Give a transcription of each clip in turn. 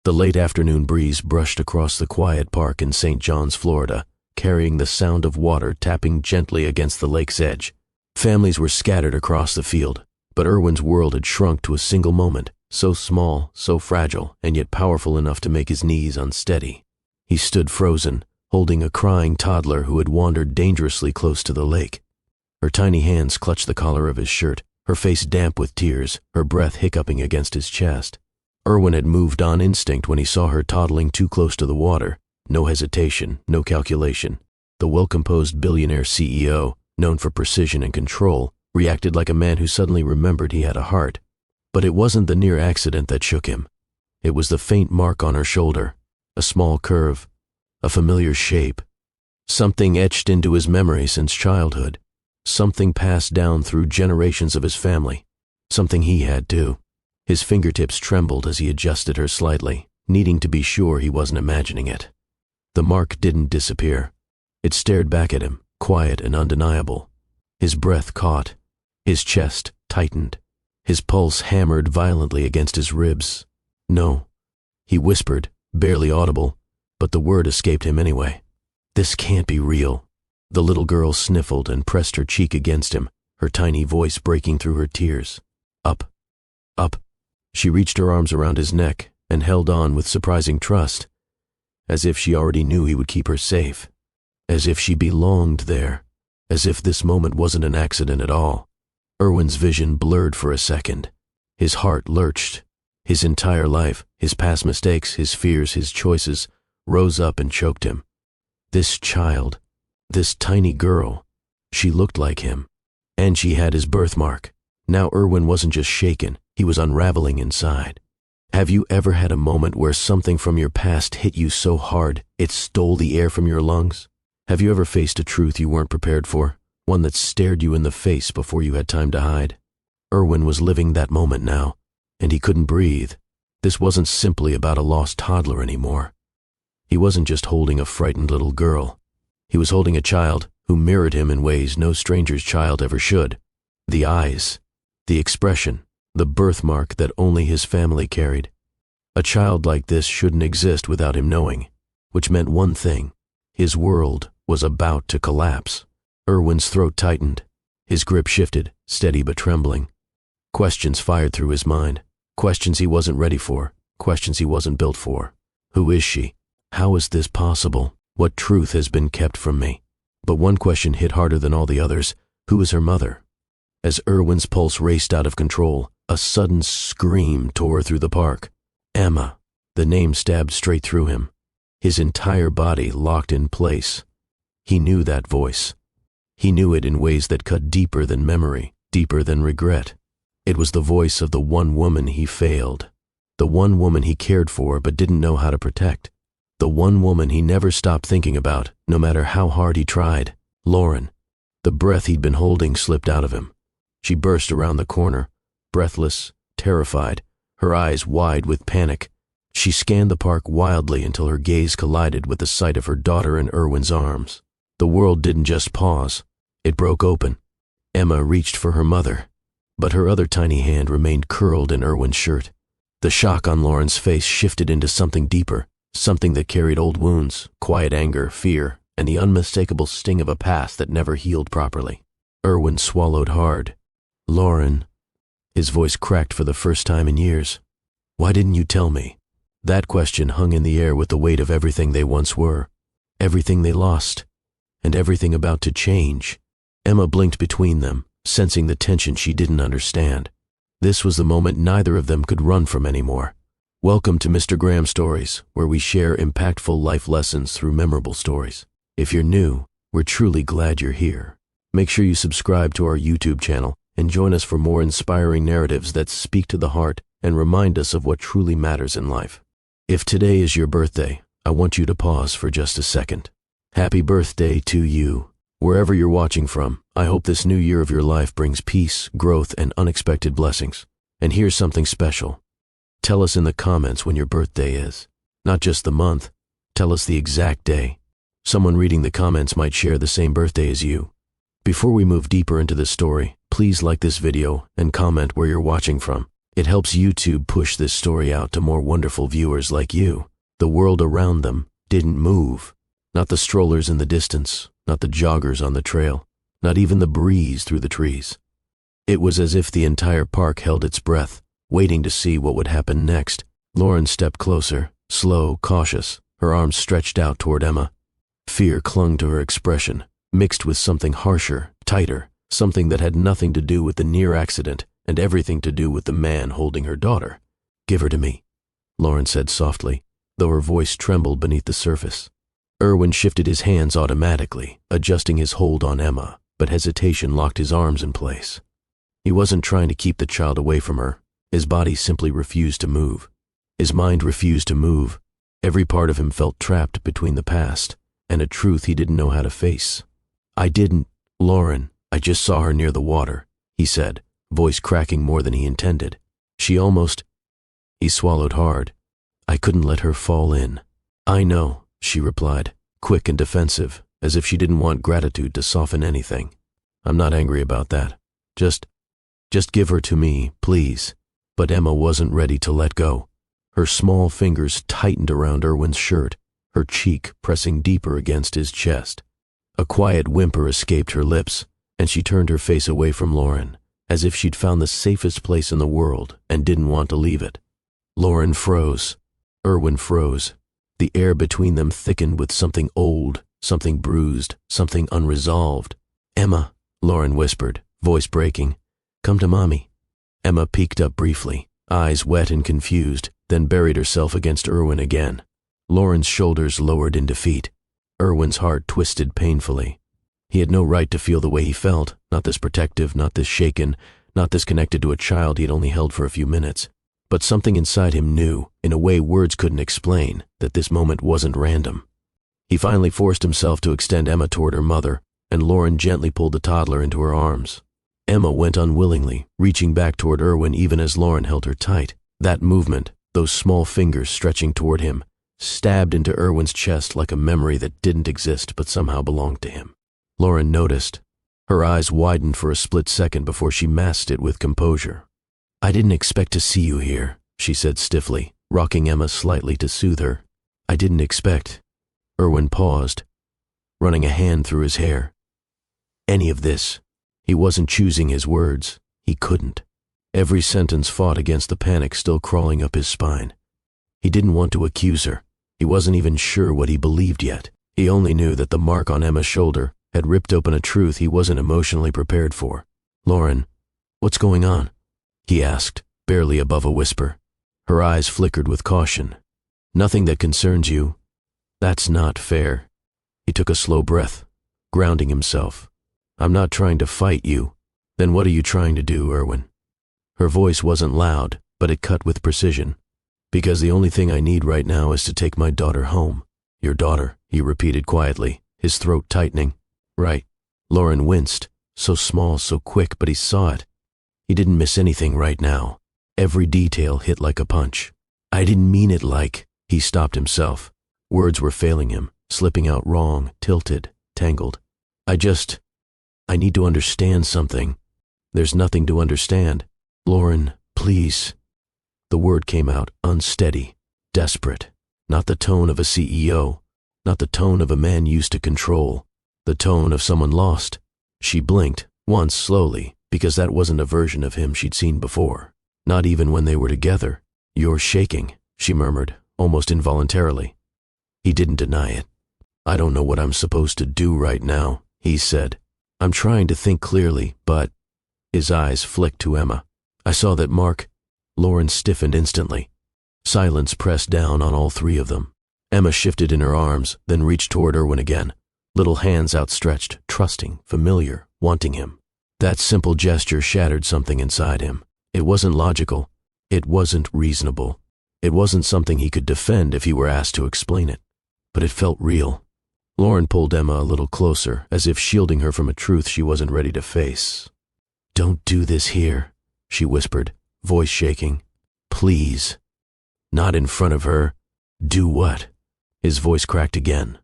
The late afternoon breeze brushed across the quiet park in St. John's, Florida, carrying the sound of water tapping gently against the lake's edge. Families were scattered across the field, but Irwin's world had shrunk to a single moment, so small, so fragile, and yet powerful enough to make his knees unsteady. He stood frozen, holding a crying toddler who had wandered dangerously close to the lake. Her tiny hands clutched the collar of his shirt, her face damp with tears, her breath hiccuping against his chest. Irwin had moved on instinct when he saw her toddling too close to the water. No hesitation, no calculation. The well-composed billionaire CEO, known for precision and control, reacted like a man who suddenly remembered he had a heart. But it wasn't the near accident that shook him. It was the faint mark on her shoulder, a small curve, a familiar shape. Something etched into his memory since childhood. Something passed down through generations of his family. Something he had too. His fingertips trembled as he adjusted her slightly, needing to be sure he wasn't imagining it. The mark didn't disappear. It stared back at him, quiet and undeniable. His breath caught. His chest tightened. His pulse hammered violently against his ribs. No, he whispered, barely audible, but the word escaped him anyway. This can't be real. The little girl sniffled and pressed her cheek against him, her tiny voice breaking through her tears. Up, up. She reached her arms around his neck and held on with surprising trust, as if she already knew he would keep her safe, as if she belonged there, as if this moment wasn't an accident at all. Irwin's vision blurred for a second. His heart lurched. His entire life, his past mistakes, his fears, his choices, rose up and choked him. This child, this tiny girl, she looked like him, and she had his birthmark. Now Irwin wasn't just shaken, he was unraveling inside. Have you ever had a moment where something from your past hit you so hard it stole the air from your lungs? Have you ever faced a truth you weren't prepared for, one that stared you in the face before you had time to hide? Irwin was living that moment now, and he couldn't breathe. This wasn't simply about a lost toddler anymore. He wasn't just holding a frightened little girl. He was holding a child who mirrored him in ways no stranger's child ever should. The eyes, the expression, the birthmark that only his family carried. A child like this shouldn't exist without him knowing, which meant one thing: his world was about to collapse. Irwin's throat tightened. His grip shifted, steady but trembling. Questions fired through his mind. Questions he wasn't ready for. Questions he wasn't built for. Who is she? How is this possible? What truth has been kept from me? But one question hit harder than all the others. Who is her mother? As Irwin's pulse raced out of control, a sudden scream tore through the park. Emma. The name stabbed straight through him. His entire body locked in place. He knew that voice. He knew it in ways that cut deeper than memory, deeper than regret. It was the voice of the one woman he failed. The one woman he cared for but didn't know how to protect. The one woman he never stopped thinking about, no matter how hard he tried. Lauren. The breath he'd been holding slipped out of him. She burst around the corner, breathless, terrified, her eyes wide with panic. She scanned the park wildly until her gaze collided with the sight of her daughter in Irwin's arms. The world didn't just pause. It broke open. Emma reached for her mother, but her other tiny hand remained curled in Irwin's shirt. The shock on Lauren's face shifted into something deeper, something that carried old wounds, quiet anger, fear, and the unmistakable sting of a past that never healed properly. Irwin swallowed hard. Lauren. His voice cracked for the first time in years. Why didn't you tell me? That question hung in the air with the weight of everything they once were, everything they lost, and everything about to change. Emma blinked between them, sensing the tension she didn't understand. This was the moment neither of them could run from anymore. Welcome to Mr. Graham Stories, where we share impactful life lessons through memorable stories. If you're new, we're truly glad you're here. Make sure you subscribe to our YouTube channel and join us for more inspiring narratives that speak to the heart and remind us of what truly matters in life. If today is your birthday, I want you to pause for just a second. Happy birthday to you. Wherever you're watching from, I hope this new year of your life brings peace, growth, and unexpected blessings. And here's something special. Tell us in the comments when your birthday is. Not just the month. Tell us the exact day. Someone reading the comments might share the same birthday as you. Before we move deeper into this story, please like this video and comment where you're watching from. It helps YouTube push this story out to more wonderful viewers like you. The world around them didn't move. Not the strollers in the distance, not the joggers on the trail, not even the breeze through the trees. It was as if the entire park held its breath, waiting to see what would happen next. Lauren stepped closer, slow, cautious, her arms stretched out toward Emma. Fear clung to her expression, mixed with something harsher, tighter, something that had nothing to do with the near accident and everything to do with the man holding her daughter. "Give her to me," Lauren said softly, though her voice trembled beneath the surface. Erwin shifted his hands automatically, adjusting his hold on Emma, but hesitation locked his arms in place. He wasn't trying to keep the child away from her. His body simply refused to move. His mind refused to move. Every part of him felt trapped between the past and a truth he didn't know how to face. "I didn't, Lauren. I just saw her near the water," he said, voice cracking more than he intended. "She almost—" He swallowed hard. "I couldn't let her fall in." "I know," she replied, quick and defensive, as if she didn't want gratitude to soften anything. "I'm not angry about that. Just give her to me, please." But Emma wasn't ready to let go. Her small fingers tightened around Erwin's shirt, her cheek pressing deeper against his chest. A quiet whimper escaped her lips, and she turned her face away from Lauren, as if she'd found the safest place in the world and didn't want to leave it. Lauren froze. Erwin froze. The air between them thickened with something old, something bruised, something unresolved. "Emma," Lauren whispered, voice breaking. "Come to Mommy." Emma peeked up briefly, eyes wet and confused, then buried herself against Erwin again. Lauren's shoulders lowered in defeat. Erwin's heart twisted painfully. He had no right to feel the way he felt, not this protective, not this shaken, not this connected to a child he had only held for a few minutes. But something inside him knew, in a way words couldn't explain, that this moment wasn't random. He finally forced himself to extend Emma toward her mother, and Lauren gently pulled the toddler into her arms. Emma went unwillingly, reaching back toward Erwin even as Lauren held her tight. That movement, those small fingers stretching toward him, stabbed into Erwin's chest like a memory that didn't exist but somehow belonged to him. Lauren noticed. Her eyes widened for a split second before she masked it with composure. "I didn't expect to see you here," she said stiffly, rocking Emma slightly to soothe her. "I didn't expect—" Erwin paused, running a hand through his hair. "Any of this." He wasn't choosing his words. He couldn't. Every sentence fought against the panic still crawling up his spine. He didn't want to accuse her. He wasn't even sure what he believed yet. He only knew that the mark on Emma's shoulder had ripped open a truth he wasn't emotionally prepared for. "Lauren, what's going on?" he asked, barely above a whisper. Her eyes flickered with caution. "Nothing that concerns you." "That's not fair." He took a slow breath, grounding himself. "I'm not trying to fight you." "Then what are you trying to do, Erwin?" Her voice wasn't loud, but it cut with precision. "Because the only thing I need right now is to take my daughter home." "Your daughter," he repeated quietly, his throat tightening. "Right." Lauren winced, so small, so quick, but he saw it. He didn't miss anything right now. Every detail hit like a punch. "I didn't mean it like—" He stopped himself. Words were failing him, slipping out wrong, tilted, tangled. I need to understand something." "There's nothing to understand." "Lauren, please." The word came out unsteady, desperate. Not the tone of a CEO, not the tone of a man used to control, the tone of someone lost. She blinked, once slowly, because that wasn't a version of him she'd seen before. Not even when they were together. "You're shaking," she murmured, almost involuntarily. He didn't deny it. "I don't know what I'm supposed to do right now," he said. "I'm trying to think clearly, but—" His eyes flicked to Emma. "I saw that Mark—" Lauren stiffened instantly. Silence pressed down on all three of them. Emma shifted in her arms, then reached toward Erwin again, little hands outstretched, trusting, familiar, wanting him. That simple gesture shattered something inside him. It wasn't logical. It wasn't reasonable. It wasn't something he could defend if he were asked to explain it. But it felt real. Lauren pulled Emma a little closer, as if shielding her from a truth she wasn't ready to face. "Don't do this here," she whispered, voice shaking. "Please." "Not in front of her." "Do what?" His voice cracked again.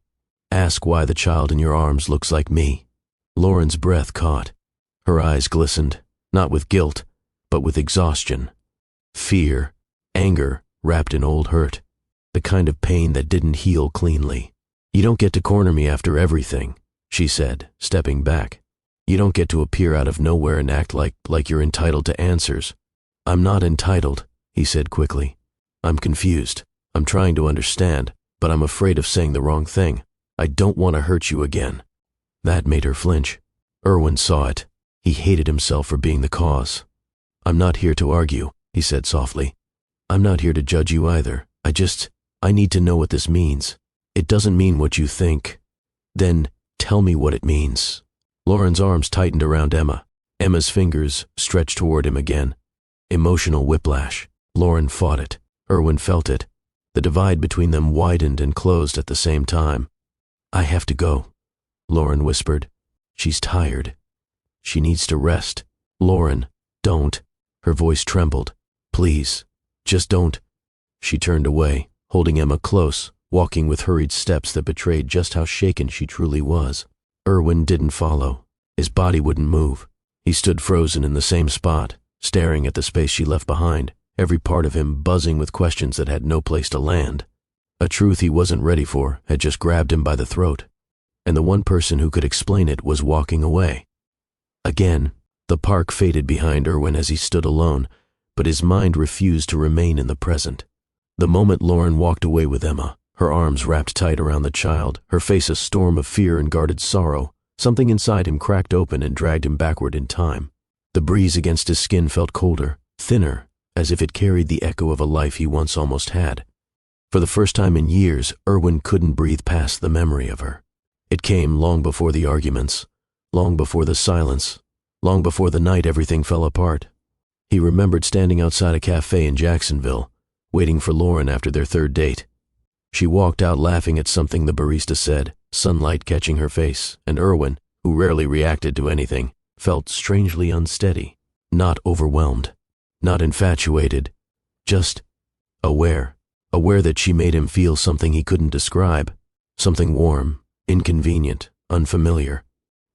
"Ask why the child in your arms looks like me." Lauren's breath caught. Her eyes glistened, not with guilt, but with exhaustion. Fear, anger, wrapped in old hurt. The kind of pain that didn't heal cleanly. "You don't get to corner me after everything," she said, stepping back. "You don't get to appear out of nowhere and act like you're entitled to answers." "I'm not entitled," he said quickly. "I'm confused. I'm trying to understand, but I'm afraid of saying the wrong thing. I don't want to hurt you again." That made her flinch. Erwin saw it. He hated himself for being the cause. "I'm not here to argue," he said softly. "I'm not here to judge you either. I need to know what this means. It doesn't mean what you think." "Then tell me what it means." Lauren's arms tightened around Emma. Emma's fingers stretched toward him again. Emotional whiplash. Lauren fought it. Erwin felt it. The divide between them widened and closed at the same time. "I have to go," Lauren whispered. "She's tired. She needs to rest." "Lauren, don't." Her voice trembled. "Please, just don't." She turned away, holding Emma close, walking with hurried steps that betrayed just how shaken she truly was. Erwin didn't follow. His body wouldn't move. He stood frozen in the same spot, staring at the space she left behind, every part of him buzzing with questions that had no place to land. A truth he wasn't ready for had just grabbed him by the throat, and the one person who could explain it was walking away. Again, the park faded behind Erwin as he stood alone, but his mind refused to remain in the present. The moment Lauren walked away with Emma, her arms wrapped tight around the child, her face a storm of fear and guarded sorrow, something inside him cracked open and dragged him backward in time. The breeze against his skin felt colder, thinner, as if it carried the echo of a life he once almost had. For the first time in years, Erwin couldn't breathe past the memory of her. It came long before the arguments, long before the silence, long before the night everything fell apart. He remembered standing outside a cafe in Jacksonville, waiting for Lauren after their third date. She walked out laughing at something the barista said, sunlight catching her face, and Erwin, who rarely reacted to anything, felt strangely unsteady, not overwhelmed, not infatuated, just aware that she made him feel something he couldn't describe, something warm, inconvenient, unfamiliar.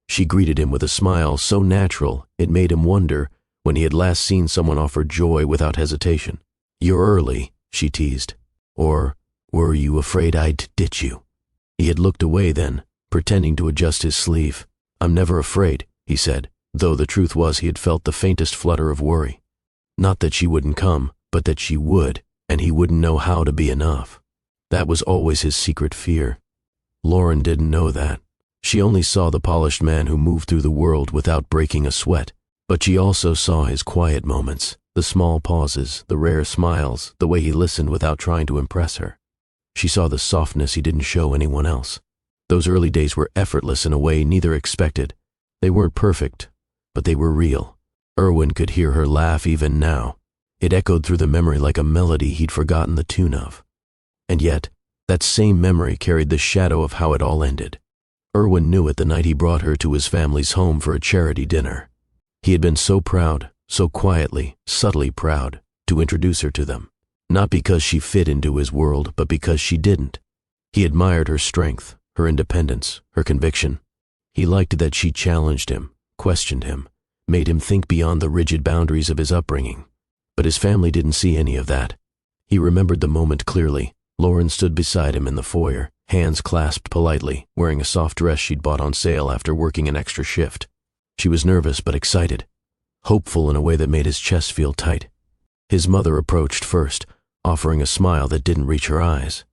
She greeted him with a smile so natural it made him wonder when he had last seen someone offer joy without hesitation. "You're early," she teased. "Or were you afraid I'd ditch you?" He had looked away then, pretending to adjust his sleeve. "I'm never afraid," he said, though the truth was he had felt the faintest flutter of worry. Not that she wouldn't come, but that she would, and he wouldn't know how to be enough. That was always his secret fear. Lauren didn't know that. She only saw the polished man who moved through the world without breaking a sweat, but she also saw his quiet moments, the small pauses, the rare smiles, the way he listened without trying to impress her. She saw the softness he didn't show anyone else. Those early days were effortless in a way neither expected. They weren't perfect, but they were real. Erwin could hear her laugh even now. It echoed through the memory like a melody he'd forgotten the tune of. And yet, that same memory carried the shadow of how it all ended. Erwin knew it the night he brought her to his family's home for a charity dinner. He had been so proud, so quietly, subtly proud, to introduce her to them. Not because she fit into his world, but because she didn't. He admired her strength, her independence, her conviction. He liked that she challenged him, questioned him, made him think beyond the rigid boundaries of his upbringing. But his family didn't see any of that. He remembered the moment clearly. Lauren stood beside him in the foyer, hands clasped politely, wearing a soft dress she'd bought on sale after working an extra shift. She was nervous but excited, hopeful in a way that made his chest feel tight. His mother approached first, offering a smile that didn't reach her eyes.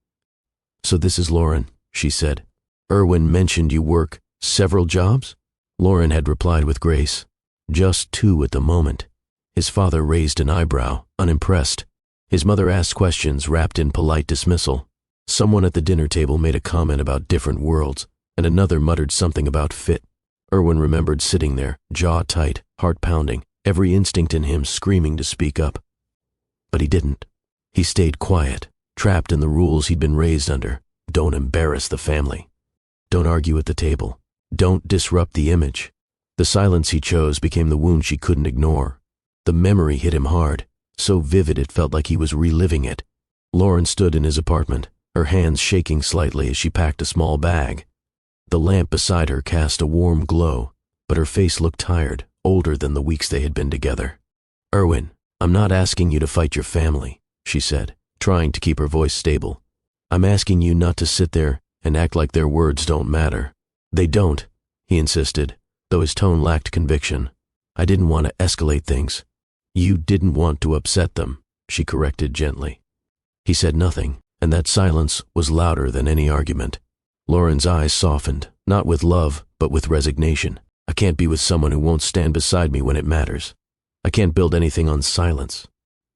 "So this is Lauren," she said. "Erwin mentioned you work several jobs?" Lauren had replied with grace. "Just 2 at the moment." His father raised an eyebrow, unimpressed. His mother asked questions wrapped in polite dismissal. Someone at the dinner table made a comment about different worlds, and another muttered something about fit. Erwin remembered sitting there, jaw tight, heart pounding, every instinct in him screaming to speak up. But he didn't. He stayed quiet, trapped in the rules he'd been raised under. Don't embarrass the family. Don't argue at the table. Don't disrupt the image. The silence he chose became the wound she couldn't ignore. The memory hit him hard, so vivid it felt like he was reliving it. Lauren stood in his apartment, her hands shaking slightly as she packed a small bag. The lamp beside her cast a warm glow, but her face looked tired, older than the weeks they had been together. "Erwin," "I'm not asking you to fight your family," she said, trying to keep her voice stable. "I'm asking you not to sit there and act like their words don't matter." "They don't," he insisted, though his tone lacked conviction. "I didn't want to escalate things." "You didn't want to upset them," she corrected gently. He said nothing, and that silence was louder than any argument. Lauren's eyes softened, not with love, but with resignation. "I can't be with someone who won't stand beside me when it matters. I can't build anything on silence."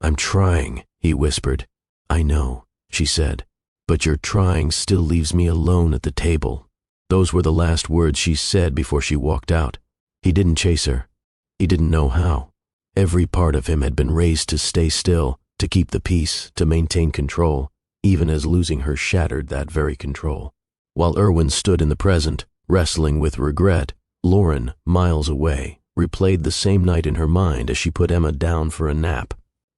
"I'm trying," he whispered. "I know," she said, "but your trying still leaves me alone at the table." Those were the last words she said before she walked out. He didn't chase her. He didn't know how. Every part of him had been raised to stay still, to keep the peace, to maintain control, even as losing her shattered that very control. While Erwin stood in the present, wrestling with regret, Lauren, miles away, replayed the same night in her mind as she put Emma down for a nap.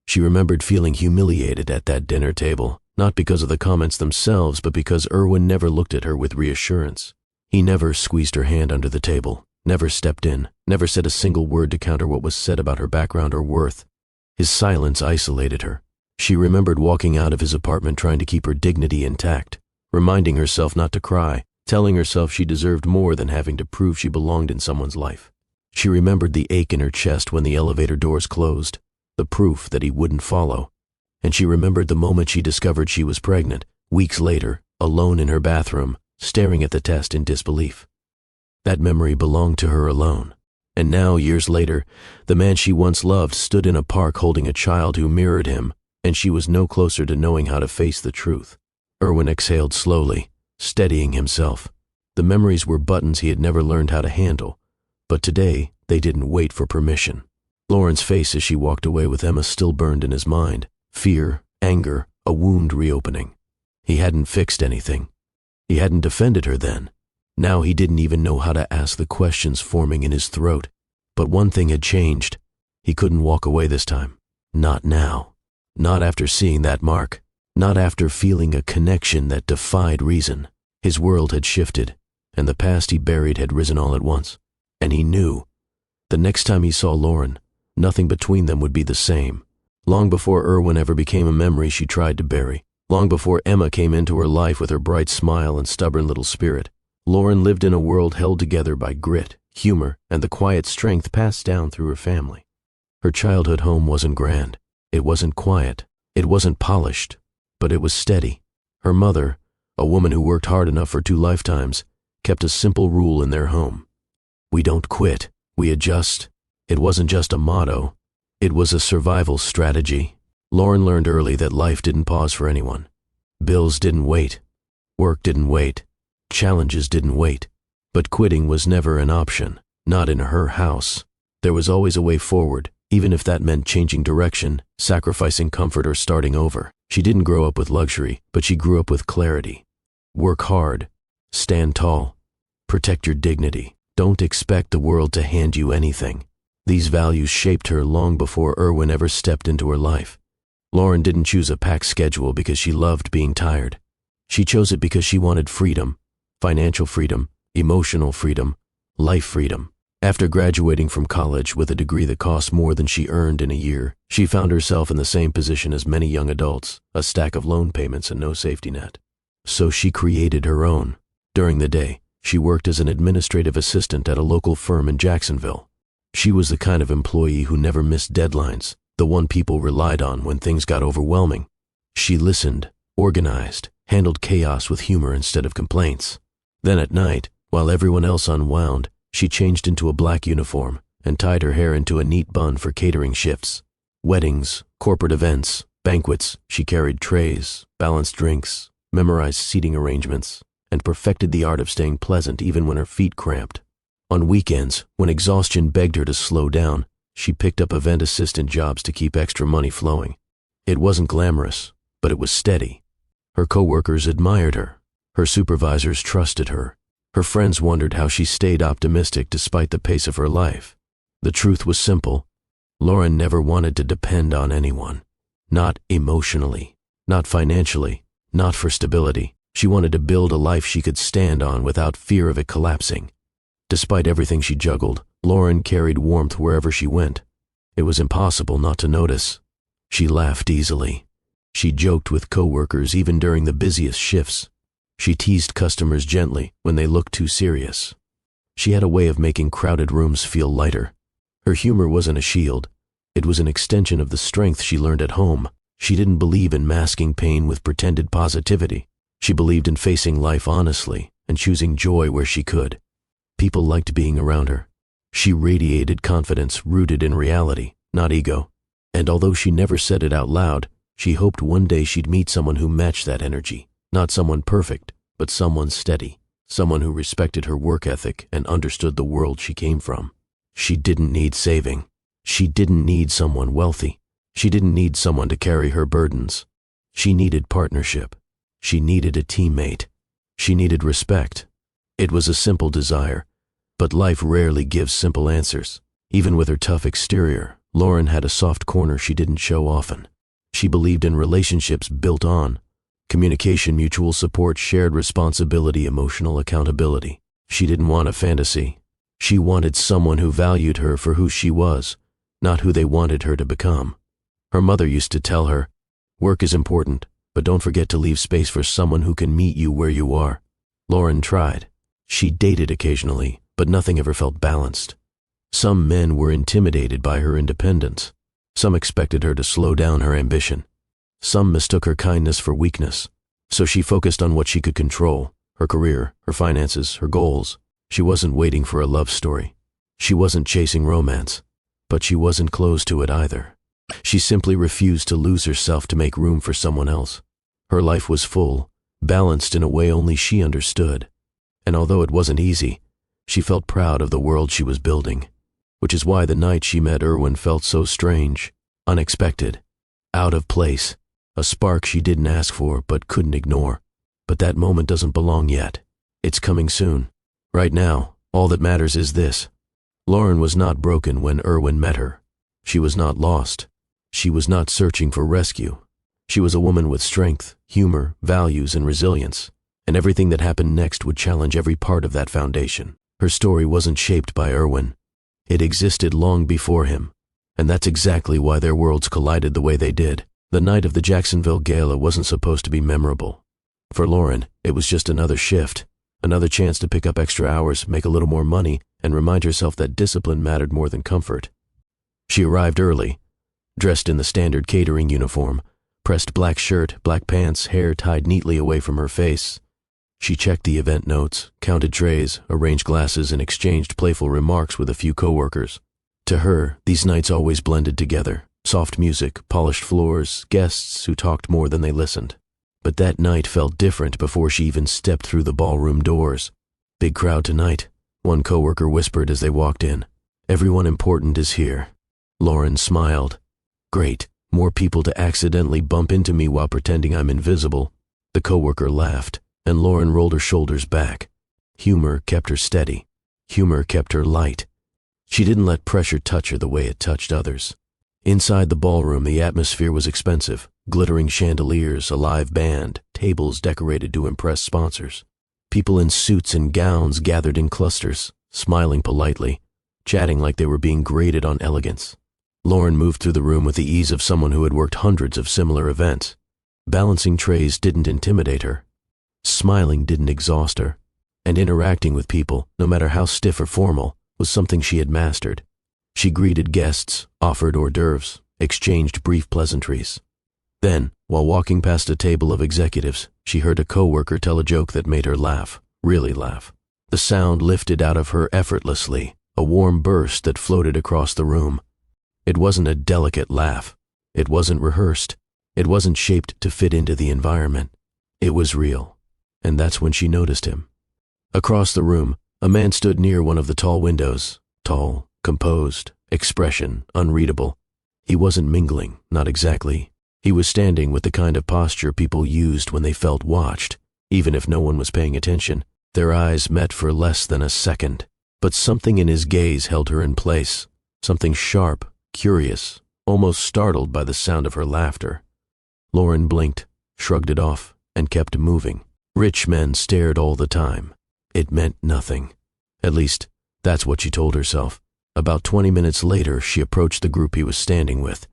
She remembered feeling humiliated at that dinner table, not because of the comments themselves, but because Erwin never looked at her with reassurance. He never squeezed her hand under the table, never stepped in, never said a single word to counter what was said about her background or worth. His silence isolated her. She remembered walking out of his apartment trying to keep her dignity intact, reminding herself not to cry, telling herself she deserved more than having to prove she belonged in someone's life. She remembered the ache in her chest when the elevator doors closed, the proof that he wouldn't follow. And she remembered the moment she discovered she was pregnant, weeks later, alone in her bathroom, staring at the test in disbelief. That memory belonged to her alone. And now, years later, the man she once loved stood in a park holding a child who mirrored him, and she was no closer to knowing how to face the truth. Erwin exhaled slowly, steadying himself. The memories were buttons he had never learned how to handle, but today they didn't wait for permission. Lauren's face as she walked away with Emma still burned in his mind. Fear, anger, a wound reopening. He hadn't fixed anything. He hadn't defended her then. Now he didn't even know how to ask the questions forming in his throat. But one thing had changed. He couldn't walk away this time. Not now. Not after seeing that mark. Not after feeling a connection that defied reason. His world had shifted, and the past he buried had risen all at once. And he knew. The next time he saw Lauren, nothing between them would be the same. Long before Erwin ever became a memory she tried to bury, long before Emma came into her life with her bright smile and stubborn little spirit, Lauren lived in a world held together by grit, humor, and the quiet strength passed down through her family. Her childhood home wasn't grand. It wasn't quiet. It wasn't polished. But it was steady. Her mother, a woman who worked hard enough for 2 lifetimes, kept a simple rule in their home. We don't quit. We adjust. It wasn't just a motto. It was a survival strategy. Lauren learned early that life didn't pause for anyone. Bills didn't wait. Work didn't wait. Challenges didn't wait. But quitting was never an option, not in her house. There was always a way forward, even if that meant changing direction, sacrificing comfort, or starting over. She didn't grow up with luxury, but she grew up with clarity. Work hard. Stand tall. Protect your dignity. Don't expect the world to hand you anything. These values shaped her long before Erwin ever stepped into her life. Lauren didn't choose a packed schedule because she loved being tired. She chose it because she wanted freedom. Financial freedom, emotional freedom, life freedom. After graduating from college with a degree that cost more than she earned in a year, she found herself in the same position as many young adults, a stack of loan payments and no safety net. So she created her own. During the day, she worked as an administrative assistant at a local firm in Jacksonville. She was the kind of employee who never missed deadlines, the one people relied on when things got overwhelming. She listened, organized, handled chaos with humor instead of complaints. Then at night, while everyone else unwound, she changed into a black uniform and tied her hair into a neat bun for catering shifts. Weddings, corporate events, banquets, she carried trays, balanced drinks, memorized seating arrangements, and perfected the art of staying pleasant even when her feet cramped. On weekends, when exhaustion begged her to slow down, she picked up event assistant jobs to keep extra money flowing. It wasn't glamorous, but it was steady. Her coworkers admired her. Her supervisors trusted her. Her friends wondered how she stayed optimistic despite the pace of her life. The truth was simple. Lauren never wanted to depend on anyone. Not emotionally, not financially, not for stability. She wanted to build a life she could stand on without fear of it collapsing. Despite everything she juggled, Lauren carried warmth wherever she went. It was impossible not to notice. She laughed easily. She joked with coworkers even during the busiest shifts. She teased customers gently when they looked too serious. She had a way of making crowded rooms feel lighter. Her humor wasn't a shield. It was an extension of the strength she learned at home. She didn't believe in masking pain with pretended positivity. She believed in facing life honestly and choosing joy where she could. People liked being around her. She radiated confidence rooted in reality, not ego. And although she never said it out loud, she hoped one day she'd meet someone who matched that energy. Not someone perfect, but someone steady. Someone who respected her work ethic and understood the world she came from. She didn't need saving. She didn't need someone wealthy. She didn't need someone to carry her burdens. She needed partnership. She needed a teammate. She needed respect. It was a simple desire, but life rarely gives simple answers. Even with her tough exterior, Lauren had a soft corner she didn't show often. She believed in relationships built on communication, mutual support, shared responsibility, emotional accountability. She didn't want a fantasy. She wanted someone who valued her for who she was, not who they wanted her to become. Her mother used to tell her, "Work is important, but don't forget to leave space for someone who can meet you where you are." Lauren tried. She dated occasionally, but nothing ever felt balanced. Some men were intimidated by her independence. Some expected her to slow down her ambition. Some mistook her kindness for weakness. So she focused on what she could control: her career, her finances, her goals. She wasn't waiting for a love story. She wasn't chasing romance, but she wasn't close to it either. She simply refused to lose herself to make room for someone else. Her life was full, balanced in a way only she understood. And although it wasn't easy, she felt proud of the world she was building. Which is why the night she met Erwin felt so strange, unexpected, out of place, a spark she didn't ask for but couldn't ignore. But that moment doesn't belong yet. It's coming soon. Right now, all that matters is this. Lauren was not broken when Erwin met her. She was not lost. She was not searching for rescue. She was a woman with strength, humor, values, and resilience. And everything that happened next would challenge every part of that foundation. Her story wasn't shaped by Erwin. It existed long before him. And that's exactly why their worlds collided the way they did. The night of the Jacksonville Gala wasn't supposed to be memorable. For Lauren, it was just another shift, another chance to pick up extra hours, make a little more money, and remind herself that discipline mattered more than comfort. She arrived early, dressed in the standard catering uniform, pressed black shirt, black pants, hair tied neatly away from her face. She checked the event notes, counted trays, arranged glasses, and exchanged playful remarks with a few coworkers. To her, these nights always blended together. Soft music, polished floors, guests who talked more than they listened. But that night felt different before she even stepped through the ballroom doors. "Big crowd tonight," one coworker whispered as they walked in. "Everyone important is here." Lauren smiled. "Great, more people to accidentally bump into me while pretending I'm invisible." The coworker laughed, and Lauren rolled her shoulders back. Humor kept her steady. Humor kept her light. She didn't let pressure touch her the way it touched others. Inside the ballroom, the atmosphere was expensive. Glittering chandeliers, a live band, tables decorated to impress sponsors. People in suits and gowns gathered in clusters, smiling politely, chatting like they were being graded on elegance. Lauren moved through the room with the ease of someone who had worked hundreds of similar events. Balancing trays didn't intimidate her. Smiling didn't exhaust her. And interacting with people, no matter how stiff or formal, was something she had mastered. She greeted guests, offered hors d'oeuvres, exchanged brief pleasantries. Then, while walking past a table of executives, she heard a coworker tell a joke that made her laugh, really laugh. The sound lifted out of her effortlessly, a warm burst that floated across the room. It wasn't a delicate laugh. It wasn't rehearsed. It wasn't shaped to fit into the environment. It was real. And that's when she noticed him. Across the room, a man stood near one of the tall windows, tall, composed, expression unreadable. He wasn't mingling, not exactly. He was standing with the kind of posture people used when they felt watched, even if no one was paying attention. Their eyes met for less than a second, but something in his gaze held her in place, something sharp, curious, almost startled by the sound of her laughter. Lauren blinked, shrugged it off, and kept moving. Rich men stared all the time. It meant nothing. At least, that's what she told herself. About 20 minutes later, she approached the group he was standing with.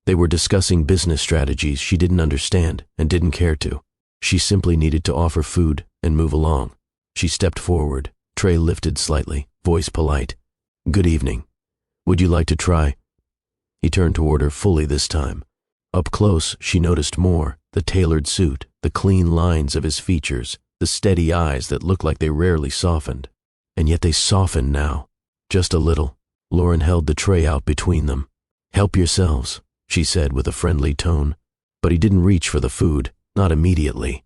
They were discussing business strategies she didn't understand and didn't care to. She simply needed to offer food and move along. She stepped forward, tray lifted slightly, voice polite. "Good evening. Would you like to try?" He turned toward her fully this time. Up close, she noticed more: the tailored suit, the clean lines of his features, the steady eyes that looked like they rarely softened. And yet they softened now, just a little. Lauren held the tray out between them. "Help yourselves," she said with a friendly tone. But he didn't reach for the food, not immediately.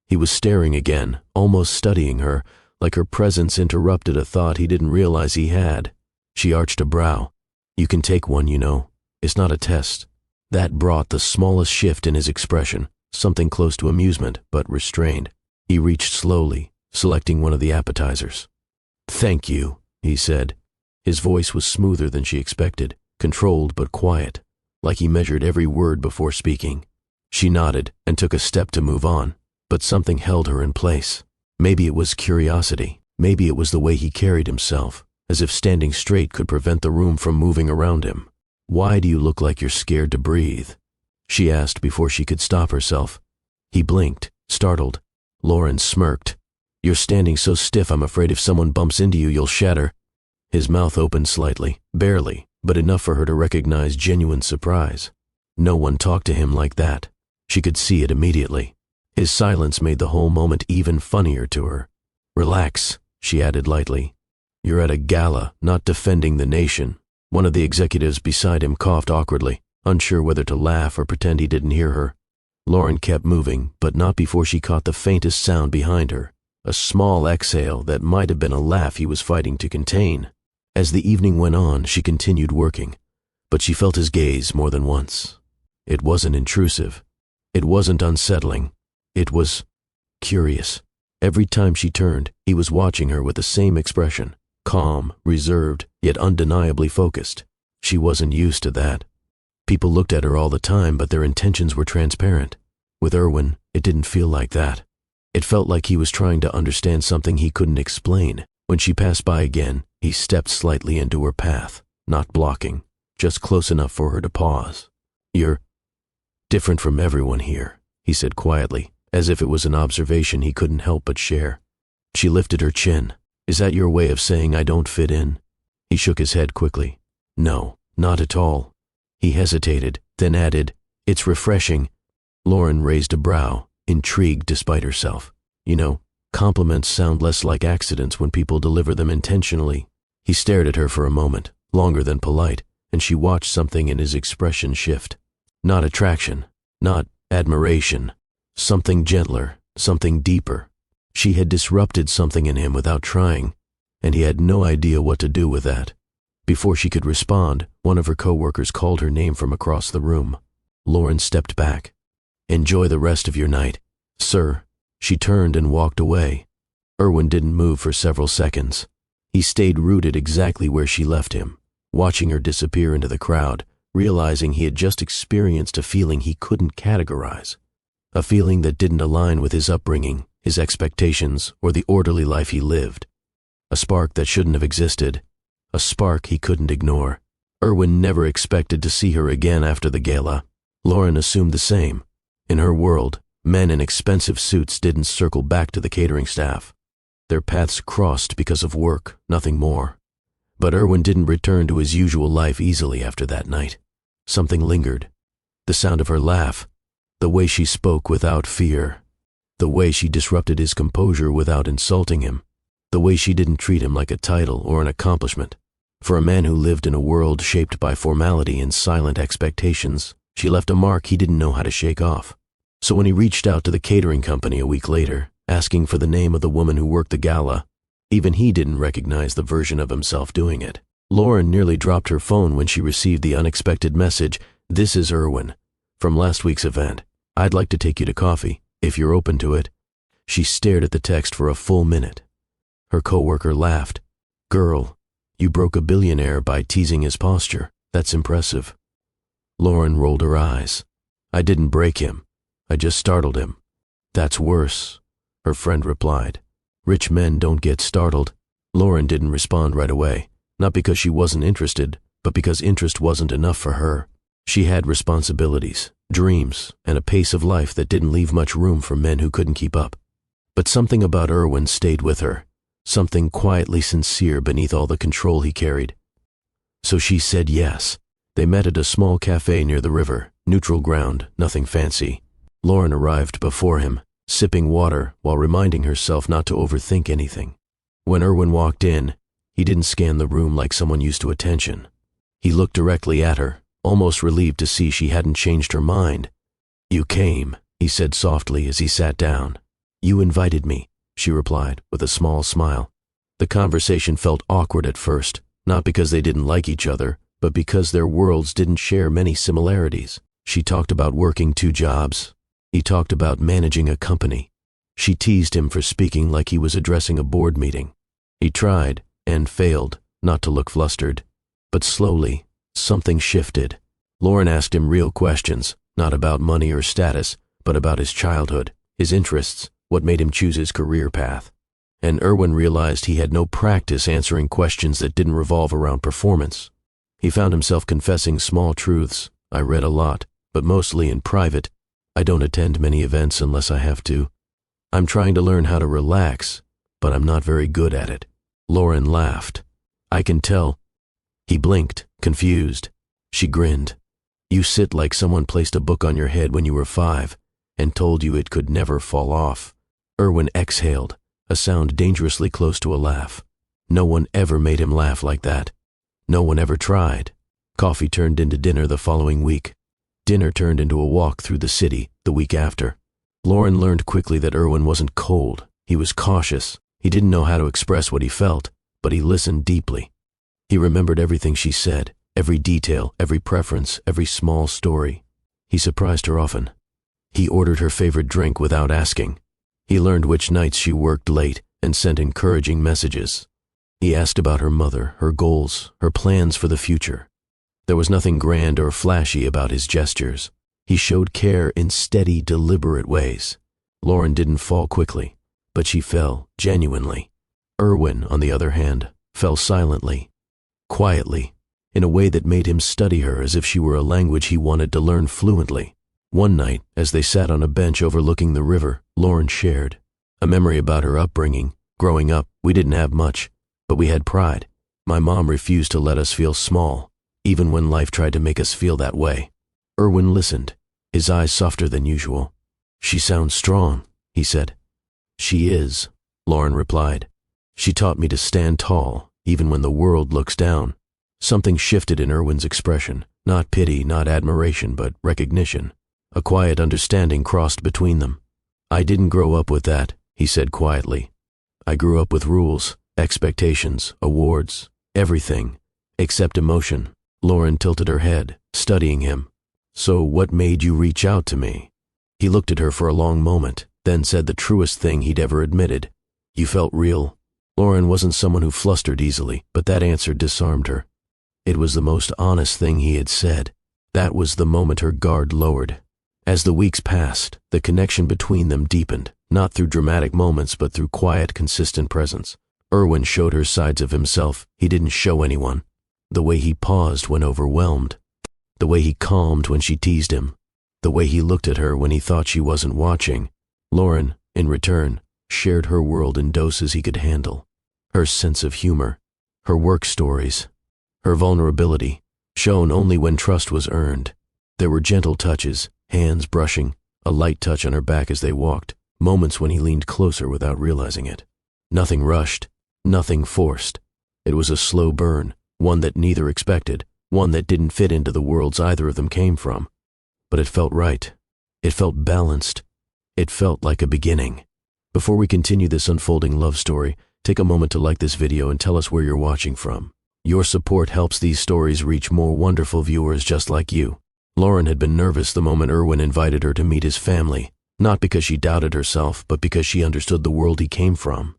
He was staring again, almost studying her, like her presence interrupted a thought he didn't realize he had. She arched a brow. "You can take one, you know. It's not a test." That brought the smallest shift in his expression, something close to amusement, but restrained. He reached slowly, selecting one of the appetizers. "Thank you," he said. His voice was smoother than she expected, controlled but quiet, like he measured every word before speaking. She nodded and took a step to move on, but something held her in place. Maybe it was curiosity. Maybe it was the way he carried himself, as if standing straight could prevent the room from moving around him. "Why do you look like you're scared to breathe?" she asked before she could stop herself. He blinked, startled. Lauren smirked. "You're standing so stiff I'm afraid if someone bumps into you you'll shatter." His mouth opened slightly, barely, but enough for her to recognize genuine surprise. No one talked to him like that. She could see it immediately. His silence made the whole moment even funnier to her. "Relax," she added lightly. "You're at a gala, not defending the nation." One of the executives beside him coughed awkwardly, unsure whether to laugh or pretend he didn't hear her. Lauren kept moving, but not before she caught the faintest sound behind her, a small exhale that might have been a laugh he was fighting to contain. As the evening went on, she continued working, but she felt his gaze more than once. It wasn't intrusive. It wasn't unsettling. It was curious. Every time she turned, he was watching her with the same expression, calm, reserved, yet undeniably focused. She wasn't used to that. People looked at her all the time, but their intentions were transparent. With Erwin, it didn't feel like that. It felt like he was trying to understand something he couldn't explain. When she passed by again, he stepped slightly into her path, not blocking, just close enough for her to pause. "You're different from everyone here," he said quietly, as if it was an observation he couldn't help but share. She lifted her chin. "Is that your way of saying I don't fit in?" He shook his head quickly. "No, not at all." He hesitated, then added, "It's refreshing." Lauren raised a brow, intrigued despite herself. "You know, compliments sound less like accidents when people deliver them intentionally." He stared at her for a moment, longer than polite, and she watched something in his expression shift. Not attraction, not admiration. Something gentler, something deeper. She had disrupted something in him without trying, and he had no idea what to do with that. Before she could respond, one of her coworkers called her name from across the room. Lauren stepped back. "Enjoy the rest of your night, sir." She turned and walked away. Erwin didn't move for several seconds. He stayed rooted exactly where she left him, watching her disappear into the crowd, realizing he had just experienced a feeling he couldn't categorize. A feeling that didn't align with his upbringing, his expectations, or the orderly life he lived. A spark that shouldn't have existed. A spark he couldn't ignore. Erwin never expected to see her again after the gala. Lauren assumed the same. In her world, men in expensive suits didn't circle back to the catering staff. Their paths crossed because of work, nothing more. But Erwin didn't return to his usual life easily after that night. Something lingered. The sound of her laugh. The way she spoke without fear. The way she disrupted his composure without insulting him. The way she didn't treat him like a title or an accomplishment. For a man who lived in a world shaped by formality and silent expectations, she left a mark he didn't know how to shake off. So when he reached out to the catering company a week later, asking for the name of the woman who worked the gala, even he didn't recognize the version of himself doing it. Lauren nearly dropped her phone when she received the unexpected message, "This is Erwin, from last week's event. I'd like to take you to coffee, if you're open to it." She stared at the text for a full minute. Her coworker laughed. "Girl, you broke a billionaire by teasing his posture. That's impressive." Lauren rolled her eyes. "I didn't break him. I just startled him." "That's worse," her friend replied. "Rich men don't get startled." Lauren didn't respond right away, not because she wasn't interested, but because interest wasn't enough for her. She had responsibilities, dreams, and a pace of life that didn't leave much room for men who couldn't keep up. But something about Erwin stayed with her, something quietly sincere beneath all the control he carried. So she said yes. They met at a small cafe near the river, neutral ground, nothing fancy. Lauren arrived before him, sipping water while reminding herself not to overthink anything. When Erwin walked in, he didn't scan the room like someone used to attention. He looked directly at her, almost relieved to see she hadn't changed her mind. "You came," he said softly as he sat down. "You invited me," she replied with a small smile. The conversation felt awkward at first, not because they didn't like each other, but because their worlds didn't share many similarities. She talked about working 2 jobs. He talked about managing a company. She teased him for speaking like he was addressing a board meeting. He tried, and failed, not to look flustered. But slowly, something shifted. Lauren asked him real questions, not about money or status, but about his childhood, his interests, what made him choose his career path. And Erwin realized he had no practice answering questions that didn't revolve around performance. He found himself confessing small truths. "I read a lot, but mostly in private. I don't attend many events unless I have to. I'm trying to learn how to relax, but I'm not very good at it." Lauren laughed. "I can tell." He blinked, confused. She grinned. "You sit like someone placed a book on your head when you were 5 and told you it could never fall off." Erwin exhaled, a sound dangerously close to a laugh. No one ever made him laugh like that. No one ever tried. Coffee turned into dinner the following week. Dinner turned into a walk through the city the week after. Lauren learned quickly that Erwin wasn't cold. He was cautious. He didn't know how to express what he felt, but he listened deeply. He remembered everything she said, every detail, every preference, every small story. He surprised her often. He ordered her favorite drink without asking. He learned which nights she worked late and sent encouraging messages. He asked about her mother, her goals, her plans for the future. There was nothing grand or flashy about his gestures. He showed care in steady, deliberate ways. Lauren didn't fall quickly, but she fell genuinely. Erwin, on the other hand, fell silently, quietly, in a way that made him study her as if she were a language he wanted to learn fluently. One night, as they sat on a bench overlooking the river, Lauren shared a memory about her upbringing. "Growing up, we didn't have much, but we had pride. My mom refused to let us feel small, even when life tried to make us feel that way." Erwin listened, his eyes softer than usual. "She sounds strong," he said. "She is," Lauren replied. "She taught me to stand tall, even when the world looks down." Something shifted in Erwin's expression, not pity, not admiration, but recognition. A quiet understanding crossed between them. "I didn't grow up with that," he said quietly. "I grew up with rules, expectations, awards, everything, except emotion." Lauren tilted her head, studying him. "So what made you reach out to me?" He looked at her for a long moment, then said the truest thing he'd ever admitted. "You felt real." Lauren wasn't someone who flustered easily, but that answer disarmed her. It was the most honest thing he had said. That was the moment her guard lowered. As the weeks passed, the connection between them deepened, not through dramatic moments but through quiet, consistent presence. Erwin showed her sides of himself he didn't show anyone. The way he paused when overwhelmed. The way he calmed when she teased him. The way he looked at her when he thought she wasn't watching. Lauren, in return, shared her world in doses he could handle. Her sense of humor, her work stories, her vulnerability, shown only when trust was earned. There were gentle touches, hands brushing, a light touch on her back as they walked, moments when he leaned closer without realizing it. Nothing rushed, nothing forced. It was a slow burn, one that neither expected, one that didn't fit into the worlds either of them came from. But it felt right. It felt balanced. It felt like a beginning. Before we continue this unfolding love story, take a moment to like this video and tell us where you're watching from. Your support helps these stories reach more wonderful viewers just like you. Lauren had been nervous the moment Erwin invited her to meet his family, not because she doubted herself, but because she understood the world he came from.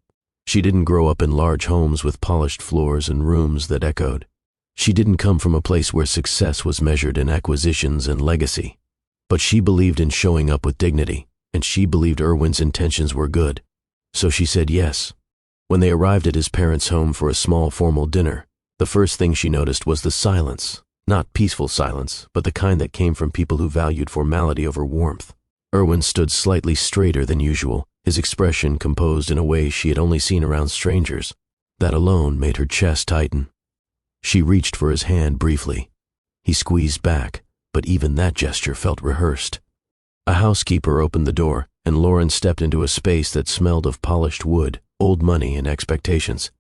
She didn't grow up in large homes with polished floors and rooms that echoed. She didn't come from a place where success was measured in acquisitions and legacy. But she believed in showing up with dignity, and she believed Erwin's intentions were good. So she said yes. When they arrived at his parents' home for a small formal dinner, The first thing she noticed was the silence. Not peaceful silence, but the kind that came from people who valued formality over warmth. Erwin stood slightly straighter than usual, his expression composed in a way she had only seen around strangers. That alone made her chest tighten. She reached for his hand briefly. He squeezed back, but even that gesture felt rehearsed. A housekeeper opened the door, and Lauren stepped into a space that smelled of polished wood, old money, and expectations.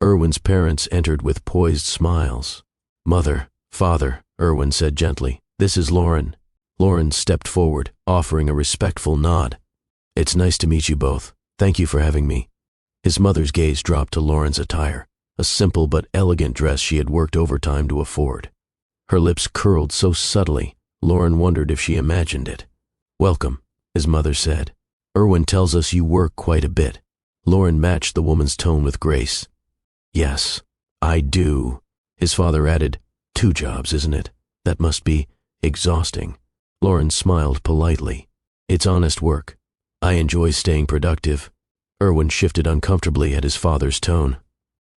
Erwin's parents entered with poised smiles. "Mother, Father," Erwin said gently, "this is Lauren." Lauren stepped forward, offering a respectful nod. "It's nice to meet you both. Thank you for having me." His mother's gaze dropped to Lauren's attire, a simple but elegant dress she had worked overtime to afford. Her lips curled so subtly, Lauren wondered if she imagined it. "Welcome," his mother said. "Erwin tells us you work quite a bit." Lauren matched the woman's tone with grace. "Yes, I do," his father added. "2 jobs, isn't it? That must be exhausting." Lauren smiled politely. "It's honest work. I enjoy staying productive." Erwin shifted uncomfortably at his father's tone.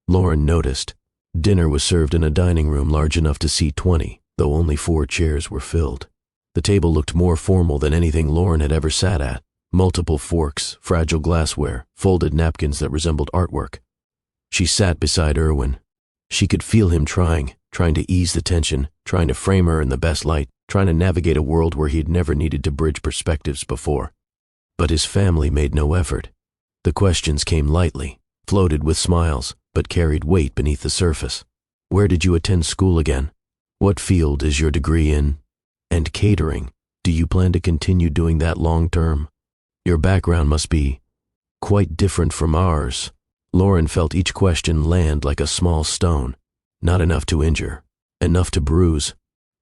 Lauren noticed. Dinner was served in a dining room large enough to seat 20, though only 4 chairs were filled. The table looked more formal than anything Lauren had ever sat at. Multiple forks, fragile glassware, folded napkins that resembled artwork. She sat beside Erwin. She could feel him trying to ease the tension, trying to frame her in the best light, trying to navigate a world where he'd never needed to bridge perspectives before. But his family made no effort. The questions came lightly, floated with smiles, but carried weight beneath the surface. "Where did you attend school again? What field is your degree in? And catering, do you plan to continue doing that long term? Your background must be quite different from ours." Lauren felt each question land like a small stone. Not enough to injure, enough to bruise.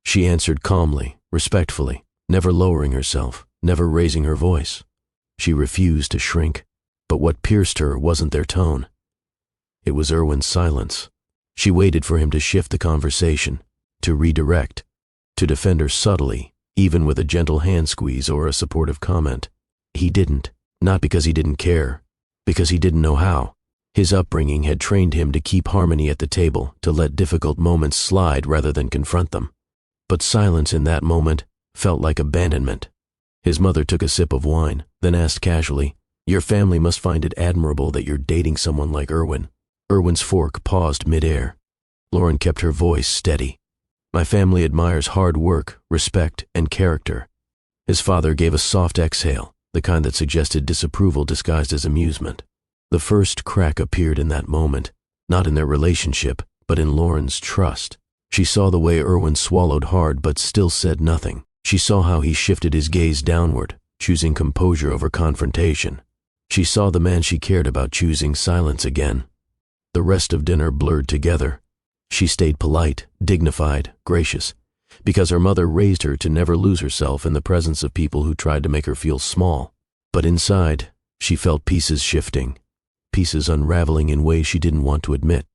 She answered calmly, respectfully, never lowering herself, never raising her voice. She refused to shrink, but what pierced her wasn't their tone. It was Erwin's silence. She waited for him to shift the conversation, to redirect, to defend her subtly, even with a gentle hand squeeze or a supportive comment. He didn't, not because he didn't care, because he didn't know how. His upbringing had trained him to keep harmony at the table, to let difficult moments slide rather than confront them. But silence in that moment felt like abandonment. His mother took a sip of wine, then asked casually, "Your family must find it admirable that you're dating someone like Erwin." Erwin's fork paused midair. Lauren kept her voice steady. "My family admires hard work, respect, and character." His father gave a soft exhale, the kind that suggested disapproval disguised as amusement. The first crack appeared in that moment, not in their relationship, but in Lauren's trust. She saw the way Erwin swallowed hard but still said nothing. She saw how he shifted his gaze downward, choosing composure over confrontation. She saw the man she cared about choosing silence again. The rest of dinner blurred together. She stayed polite, dignified, gracious, because her mother raised her to never lose herself in the presence of people who tried to make her feel small. But inside, she felt pieces shifting, pieces unraveling in ways she didn't want to admit.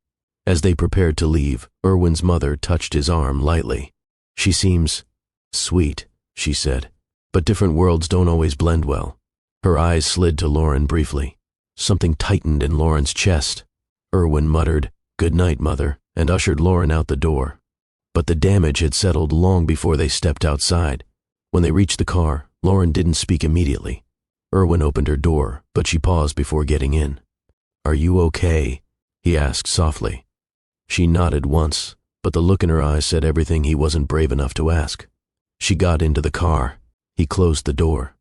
As they prepared to leave, Erwin's mother touched his arm lightly. "She seems sweet," she said, "but different worlds don't always blend well." Her eyes slid to Lauren briefly. Something tightened in Lauren's chest. Erwin muttered, "Good night, Mother," and ushered Lauren out the door. But the damage had settled long before they stepped outside. When they reached the car, Lauren didn't speak immediately. Erwin opened her door, but she paused before getting in. "Are you okay?" he asked softly. She nodded once, but the look in her eyes said everything he wasn't brave enough to ask. She got into the car. He closed the door.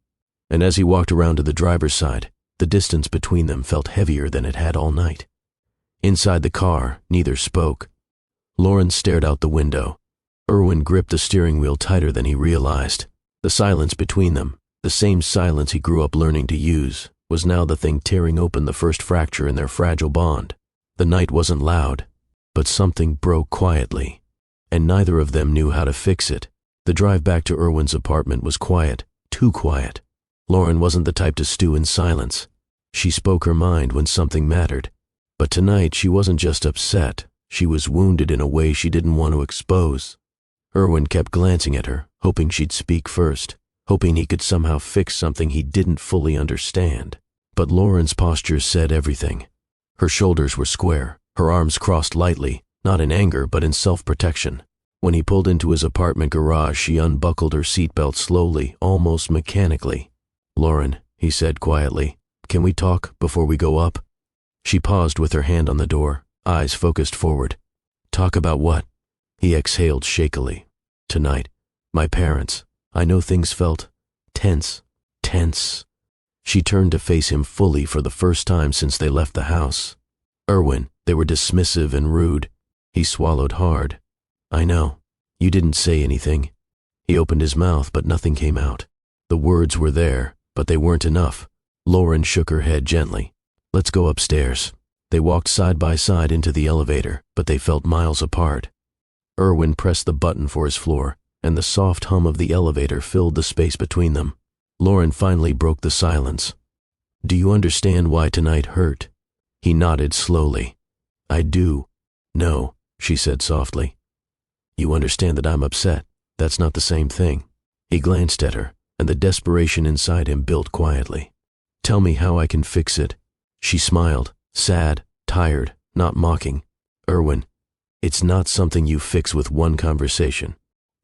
And as he walked around to the driver's side, the distance between them felt heavier than it had all night. Inside the car, neither spoke. Lauren stared out the window. Erwin gripped the steering wheel tighter than he realized. The silence between them, the same silence he grew up learning to use, was now the thing tearing open the first fracture in their fragile bond. The night wasn't loud, but something broke quietly, and neither of them knew how to fix it. The drive back to Erwin's apartment was quiet, too quiet. Lauren wasn't the type to stew in silence. She spoke her mind when something mattered. But tonight she wasn't just upset, she was wounded in a way she didn't want to expose. Erwin kept glancing at her, hoping she'd speak first, hoping he could somehow fix something he didn't fully understand. But Lauren's posture said everything. Her shoulders were square, her arms crossed lightly, not in anger but in self-protection. When he pulled into his apartment garage, she unbuckled her seatbelt slowly, almost mechanically. "Lauren," he said quietly, "can we talk before we go up?" She paused with her hand on the door, eyes focused forward. "Talk about what?" He exhaled shakily. "Tonight. My parents. I know things felt tense. She turned to face him fully for the first time since they left the house. "Erwin, they were dismissive and rude." He swallowed hard. "I know. You didn't say anything." He opened his mouth, but nothing came out. The words were there, but they weren't enough. Lauren shook her head gently. "Let's go upstairs." They walked side by side into the elevator, but they felt miles apart. Erwin pressed the button for his floor, and the soft hum of the elevator filled the space between them. Lauren finally broke the silence. "Do you understand why tonight hurt?" He nodded slowly. "I do." "No," she said softly. "You understand that I'm upset. That's not the same thing." He glanced at her, and the desperation inside him built quietly. "Tell me how I can fix it." She smiled, sad, tired, not mocking. "Erwin, it's not something you fix with one conversation."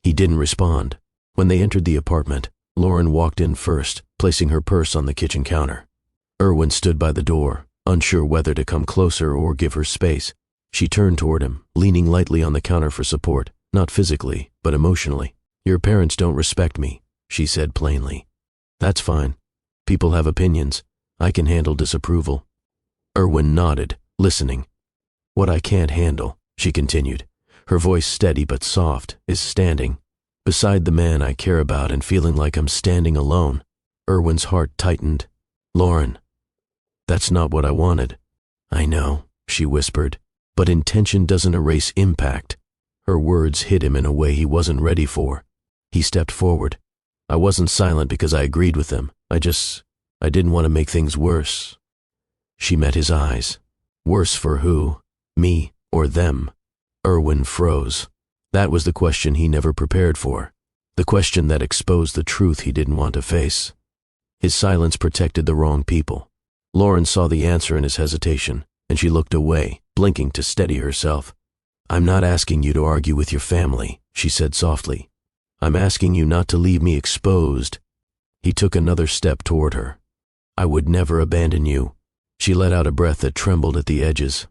He didn't respond. When they entered the apartment, Lauren walked in first, placing her purse on the kitchen counter. Erwin stood by the door, unsure whether to come closer or give her space. She turned toward him, leaning lightly on the counter for support, not physically, but emotionally. "Your parents don't respect me," she said plainly. "That's fine. People have opinions. I can handle disapproval." Erwin nodded, listening. "What I can't handle," she continued, her voice steady but soft, "is standing beside the man I care about and feeling like I'm standing alone." Erwin's heart tightened. "Lauren, that's not what I wanted." "I know," she whispered, "but intention doesn't erase impact." Her words hit him in a way he wasn't ready for. He stepped forward. "I wasn't silent because I agreed with them. I didn't want to make things worse." She met his eyes. Worse for who? Me or them? Erwin froze. That was the question he never prepared for. The question that exposed the truth he didn't want to face. His silence protected the wrong people. Lauren saw the answer in his hesitation, and she looked away, blinking to steady herself. "I'm not asking you to argue with your family," she said softly. "I'm asking you not to leave me exposed." He took another step toward her. "I would never abandon you." She let out a breath that trembled at the edges.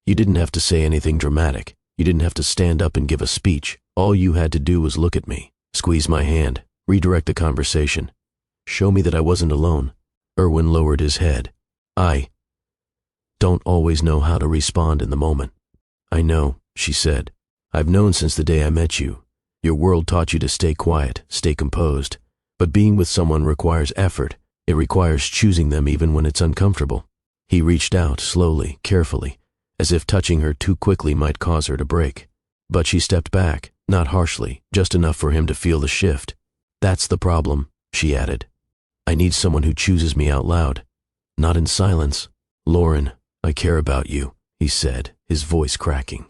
"You didn't have to say anything dramatic. You didn't have to stand up and give a speech. All you had to do was look at me, squeeze my hand, redirect the conversation. Show me that I wasn't alone." Erwin lowered his head. "I don't always know how to respond in the moment." "I know," she said. "I've known since the day I met you. Your world taught you to stay quiet, stay composed. But being with someone requires effort. It requires choosing them even when it's uncomfortable." He reached out, slowly, carefully, as if touching her too quickly might cause her to break. But she stepped back, not harshly, just enough for him to feel the shift. "That's the problem," she added. "I need someone who chooses me out loud, not in silence." "Lauren, I care about you," he said, his voice cracking.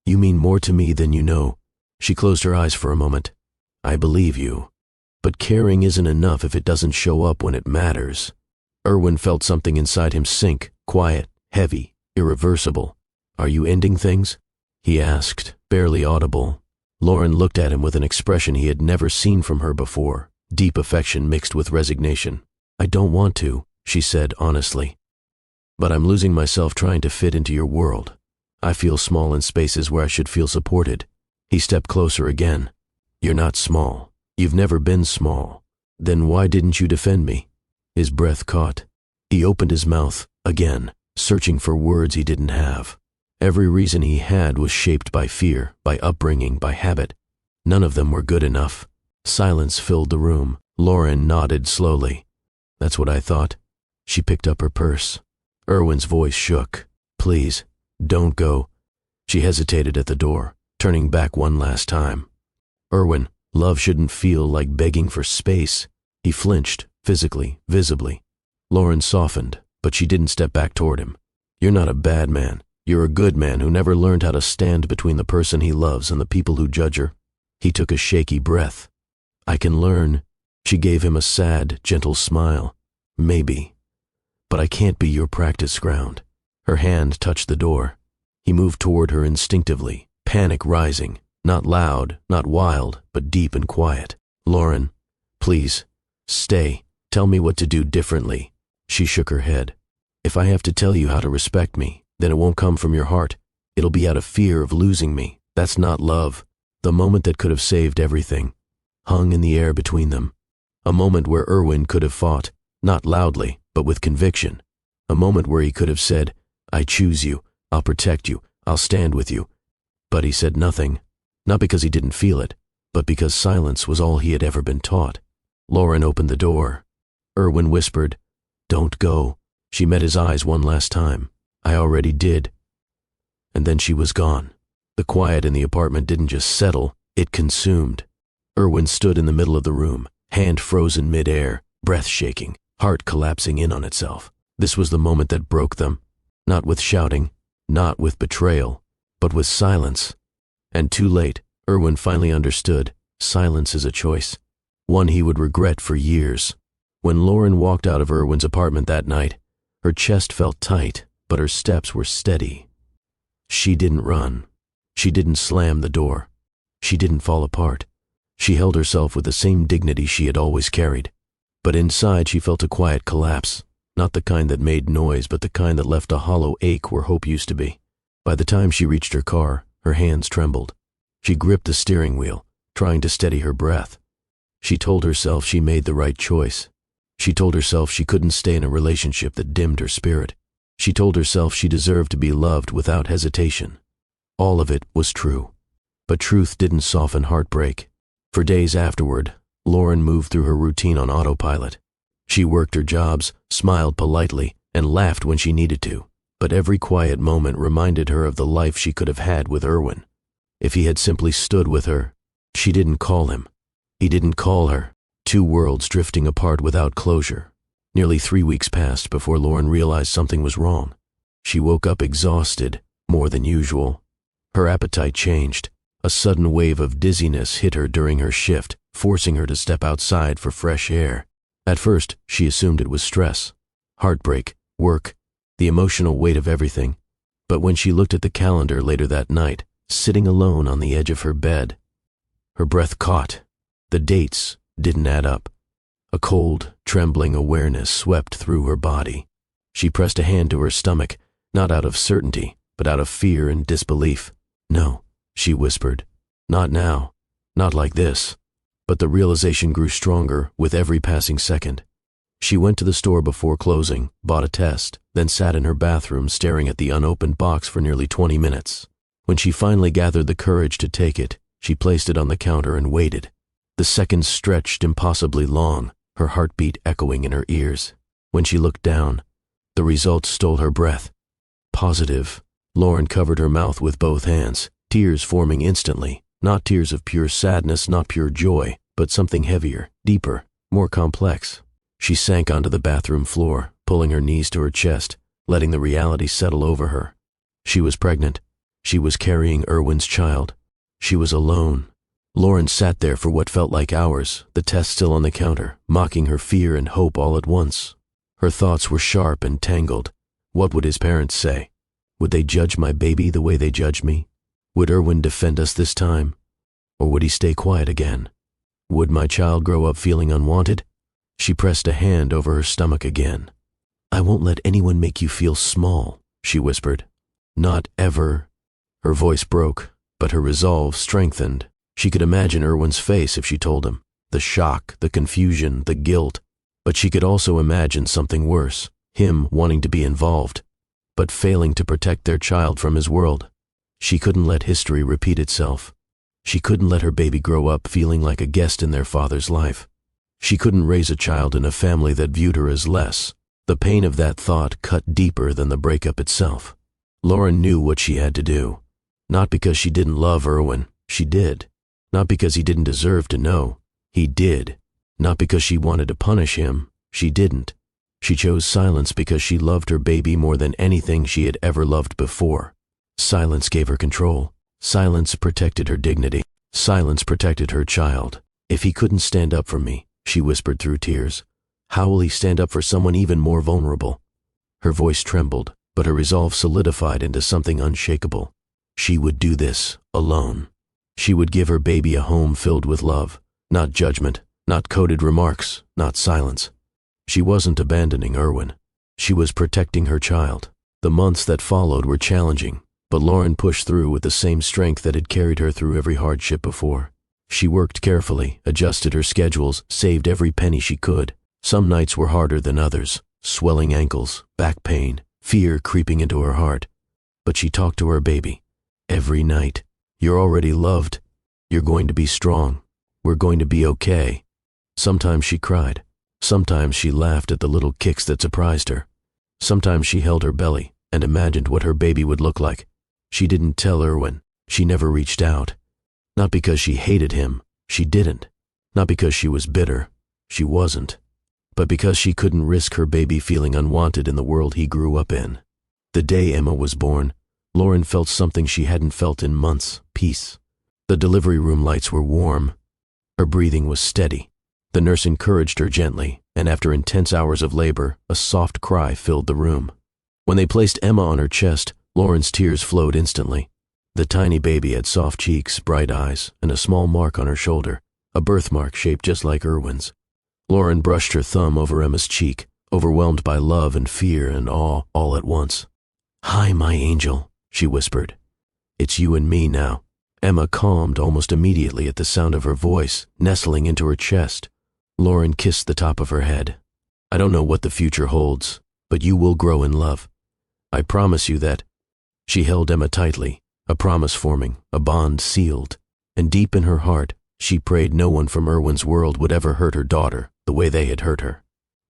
"You mean more to me than you know." She closed her eyes for a moment. "I believe you. But caring isn't enough if it doesn't show up when it matters." Erwin felt something inside him sink, quiet, heavy, irreversible. "Are you ending things?" he asked, barely audible. Lauren looked at him with an expression he had never seen from her before, deep affection mixed with resignation. "I don't want to," she said honestly. "But I'm losing myself trying to fit into your world. I feel small in spaces where I should feel supported." He stepped closer again. "You're not small. You've never been small. Then why didn't you defend me?" His breath caught. He opened his mouth, again, searching for words he didn't have. Every reason he had was shaped by fear, by upbringing, by habit. None of them were good enough. Silence filled the room. Lauren nodded slowly. "That's what I thought." She picked up her purse. Erwin's voice shook. "Please, don't go." She hesitated at the door, turning back one last time. "Erwin, love shouldn't feel like begging for space." He flinched, physically, visibly. Lauren softened, but she didn't step back toward him. "You're not a bad man. You're a good man who never learned how to stand between the person he loves and the people who judge her." He took a shaky breath. "I can learn." She gave him a sad, gentle smile. "Maybe. But I can't be your practice ground." Her hand touched the door. He moved toward her instinctively, panic rising, not loud, not wild, but deep and quiet. "Lauren, please, stay. Tell me what to do differently." She shook her head. "If I have to tell you how to respect me, then it won't come from your heart. It'll be out of fear of losing me. That's not love." The moment that could have saved everything hung in the air between them. A moment where Erwin could have fought, not loudly, but with conviction. A moment where he could have said, "I choose you, I'll protect you, I'll stand with you." But he said nothing, not because he didn't feel it, but because silence was all he had ever been taught. Lauren opened the door. Erwin whispered, "Don't go." She met his eyes one last time. "I already did." And then she was gone. The quiet in the apartment didn't just settle, it consumed. Erwin stood in the middle of the room, hand frozen mid-air, breath shaking, heart collapsing in on itself. This was the moment that broke them. Not with shouting, not with betrayal, but with silence. And too late, Erwin finally understood. Silence is a choice, one he would regret for years. When Lauren walked out of Erwin's apartment that night, her chest felt tight, but her steps were steady. She didn't run. She didn't slam the door. She didn't fall apart. She held herself with the same dignity she had always carried. But inside she felt a quiet collapse, not the kind that made noise, but the kind that left a hollow ache where hope used to be. By the time she reached her car, her hands trembled. She gripped the steering wheel, trying to steady her breath. She told herself she made the right choice. She told herself she couldn't stay in a relationship that dimmed her spirit. She told herself she deserved to be loved without hesitation. All of it was true. But truth didn't soften heartbreak. For days afterward, Lauren moved through her routine on autopilot. She worked her jobs, smiled politely, and laughed when she needed to. But every quiet moment reminded her of the life she could have had with Erwin. If he had simply stood with her. She didn't call him. He didn't call her. Two worlds drifting apart without closure. Nearly 3 weeks passed before Lauren realized something was wrong. She woke up exhausted, more than usual. Her appetite changed. A sudden wave of dizziness hit her during her shift, forcing her to step outside for fresh air. At first, she assumed it was stress, heartbreak, work, the emotional weight of everything. But when she looked at the calendar later that night, sitting alone on the edge of her bed, her breath caught. The dates didn't add up. A cold, trembling awareness swept through her body. She pressed a hand to her stomach, not out of certainty, but out of fear and disbelief. "No," she whispered. "Not now. Not like this." But the realization grew stronger with every passing second. She went to the store before closing, bought a test, then sat in her bathroom staring at the unopened box for nearly 20 minutes. When she finally gathered the courage to take it, she placed it on the counter and waited. The seconds stretched impossibly long, her heartbeat echoing in her ears. When she looked down, the results stole her breath. Positive. Lauren covered her mouth with both hands, tears forming instantly, not tears of pure sadness, not pure joy, but something heavier, deeper, more complex. She sank onto the bathroom floor, pulling her knees to her chest, letting the reality settle over her. She was pregnant. She was carrying Erwin's child. She was alone. Lauren sat there for what felt like hours, the test still on the counter, mocking her fear and hope all at once. Her thoughts were sharp and tangled. What would his parents say? Would they judge my baby the way they judged me? Would Erwin defend us this time? Or would he stay quiet again? Would my child grow up feeling unwanted? She pressed a hand over her stomach again. "I won't let anyone make you feel small," she whispered. "Not ever." Her voice broke, but her resolve strengthened. She could imagine Erwin's face if she told him. The shock, the confusion, the guilt. But she could also imagine something worse. Him wanting to be involved, but failing to protect their child from his world. She couldn't let history repeat itself. She couldn't let her baby grow up feeling like a guest in their father's life. She couldn't raise a child in a family that viewed her as less. The pain of that thought cut deeper than the breakup itself. Lauren knew what she had to do. Not because she didn't love Erwin, she did. Not because he didn't deserve to know, he did. Not because she wanted to punish him, she didn't. She chose silence because she loved her baby more than anything she had ever loved before. Silence gave her control. Silence protected her dignity. Silence protected her child. "If he couldn't stand up for me," she whispered through tears, "how will he stand up for someone even more vulnerable?" Her voice trembled, but her resolve solidified into something unshakable. She would do this alone. She would give her baby a home filled with love, not judgment, not coded remarks, not silence. She wasn't abandoning Erwin. She was protecting her child. The months that followed were challenging, but Lauren pushed through with the same strength that had carried her through every hardship before. She worked carefully, adjusted her schedules, saved every penny she could. Some nights were harder than others, swelling ankles, back pain, fear creeping into her heart. But she talked to her baby. Every night. You're already loved. You're going to be strong. We're going to be okay. Sometimes she cried. Sometimes she laughed at the little kicks that surprised her. Sometimes she held her belly and imagined what her baby would look like. She didn't tell Erwin. She never reached out. Not because she hated him. She didn't. Not because she was bitter. She wasn't. But because she couldn't risk her baby feeling unwanted in the world he grew up in. The day Emma was born, Lauren felt something she hadn't felt in months: peace. The delivery room lights were warm. Her breathing was steady. The nurse encouraged her gently, and after intense hours of labor, a soft cry filled the room. When they placed Emma on her chest, Lauren's tears flowed instantly. The tiny baby had soft cheeks, bright eyes, and a small mark on her shoulder, a birthmark shaped just like Erwin's. Lauren brushed her thumb over Emma's cheek, overwhelmed by love and fear and awe all at once. "Hi, my angel," she whispered. "It's you and me now." Emma calmed almost immediately at the sound of her voice, nestling into her chest. Lauren kissed the top of her head. "I don't know what the future holds, but you will grow in love. I promise you that." She held Emma tightly, a promise forming, a bond sealed, and deep in her heart, she prayed no one from Erwin's world would ever hurt her daughter the way they had hurt her.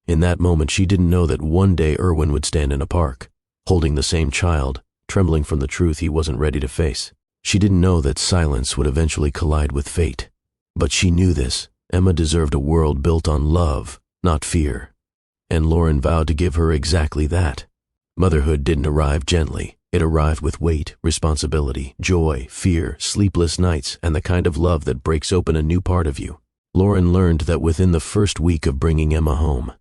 In that moment, she didn't know that one day Erwin would stand in a park, holding the same child, trembling from the truth he wasn't ready to face. She didn't know that silence would eventually collide with fate. But she knew this. Emma deserved a world built on love, not fear. And Lauren vowed to give her exactly that. Motherhood didn't arrive gently. It arrived with weight, responsibility, joy, fear, sleepless nights, and the kind of love that breaks open a new part of you. Lauren learned that within the first week of bringing Emma home.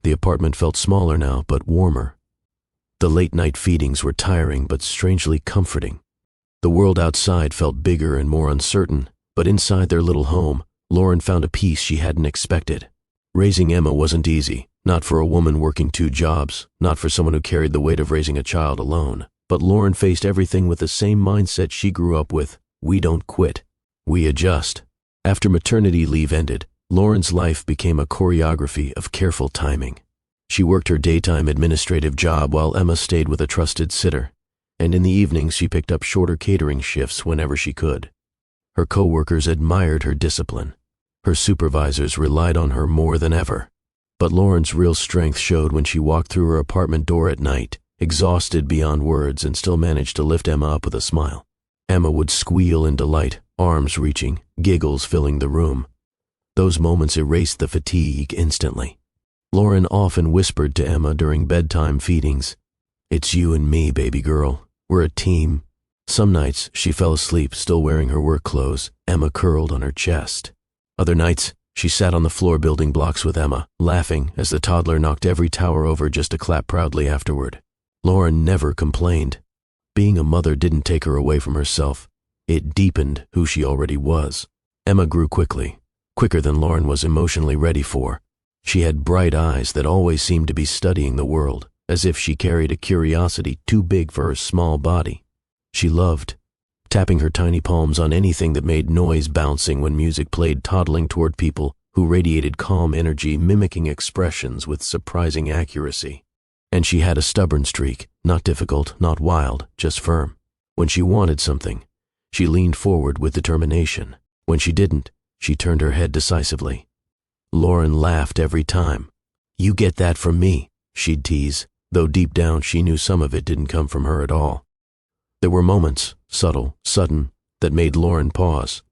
The apartment felt smaller now, but warmer. The late-night feedings were tiring but strangely comforting. The world outside felt bigger and more uncertain, but inside their little home, Lauren found a peace she hadn't expected. Raising Emma wasn't easy, not for a woman working 2 jobs, not for someone who carried the weight of raising a child alone. But Lauren faced everything with the same mindset she grew up with: we don't quit, we adjust. After maternity leave ended, Lauren's life became a choreography of careful timing. She worked her daytime administrative job while Emma stayed with a trusted sitter, and in the evenings she picked up shorter catering shifts whenever she could. Her co-workers admired her discipline. Her supervisors relied on her more than ever. But Lauren's real strength showed when she walked through her apartment door at night, exhausted beyond words, and still managed to lift Emma up with a smile. Emma would squeal in delight, arms reaching, giggles filling the room. Those moments erased the fatigue instantly. Lauren often whispered to Emma during bedtime feedings, "It's you and me, baby girl. We're a team." Some nights, she fell asleep still wearing her work clothes, Emma curled on her chest. Other nights, she sat on the floor building blocks with Emma, laughing as the toddler knocked every tower over just to clap proudly afterward. Lauren never complained. Being a mother didn't take her away from herself. It deepened who she already was. Emma grew quickly, quicker than Lauren was emotionally ready for. She had bright eyes that always seemed to be studying the world, as if she carried a curiosity too big for her small body. She loved tapping her tiny palms on anything that made noise, bouncing when music played, toddling toward people who radiated calm energy, mimicking expressions with surprising accuracy. And she had a stubborn streak, not difficult, not wild, just firm. When she wanted something, she leaned forward with determination. When she didn't, she turned her head decisively. Lauren laughed every time. "You get that from me," she'd tease, though deep down she knew some of it didn't come from her at all. There were moments, subtle, sudden, that made Lauren pause.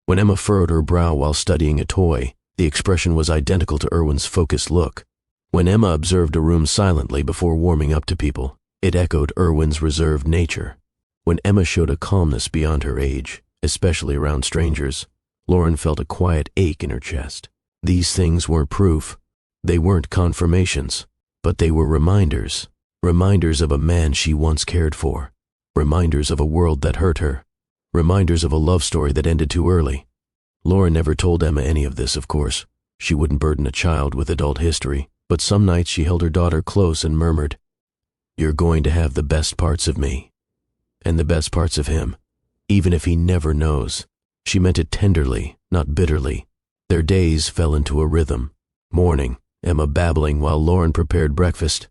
When Emma furrowed her brow while studying a toy, the expression was identical to Erwin's focused look. When Emma observed a room silently before warming up to people, it echoed Erwin's reserved nature. When Emma showed a calmness beyond her age, especially around strangers, Lauren felt a quiet ache in her chest. These things weren't proof. They weren't confirmations, but they were reminders. Reminders of a man she once cared for. Reminders of a world that hurt her. Reminders of a love story that ended too early. Lauren never told Emma any of this, of course. She wouldn't burden a child with adult history, but some nights she held her daughter close and murmured, "You're going to have the best parts of me, and the best parts of him, even if he never knows." She meant it tenderly, not bitterly. Their days fell into a rhythm. Morning, Emma babbling while Lauren prepared breakfast.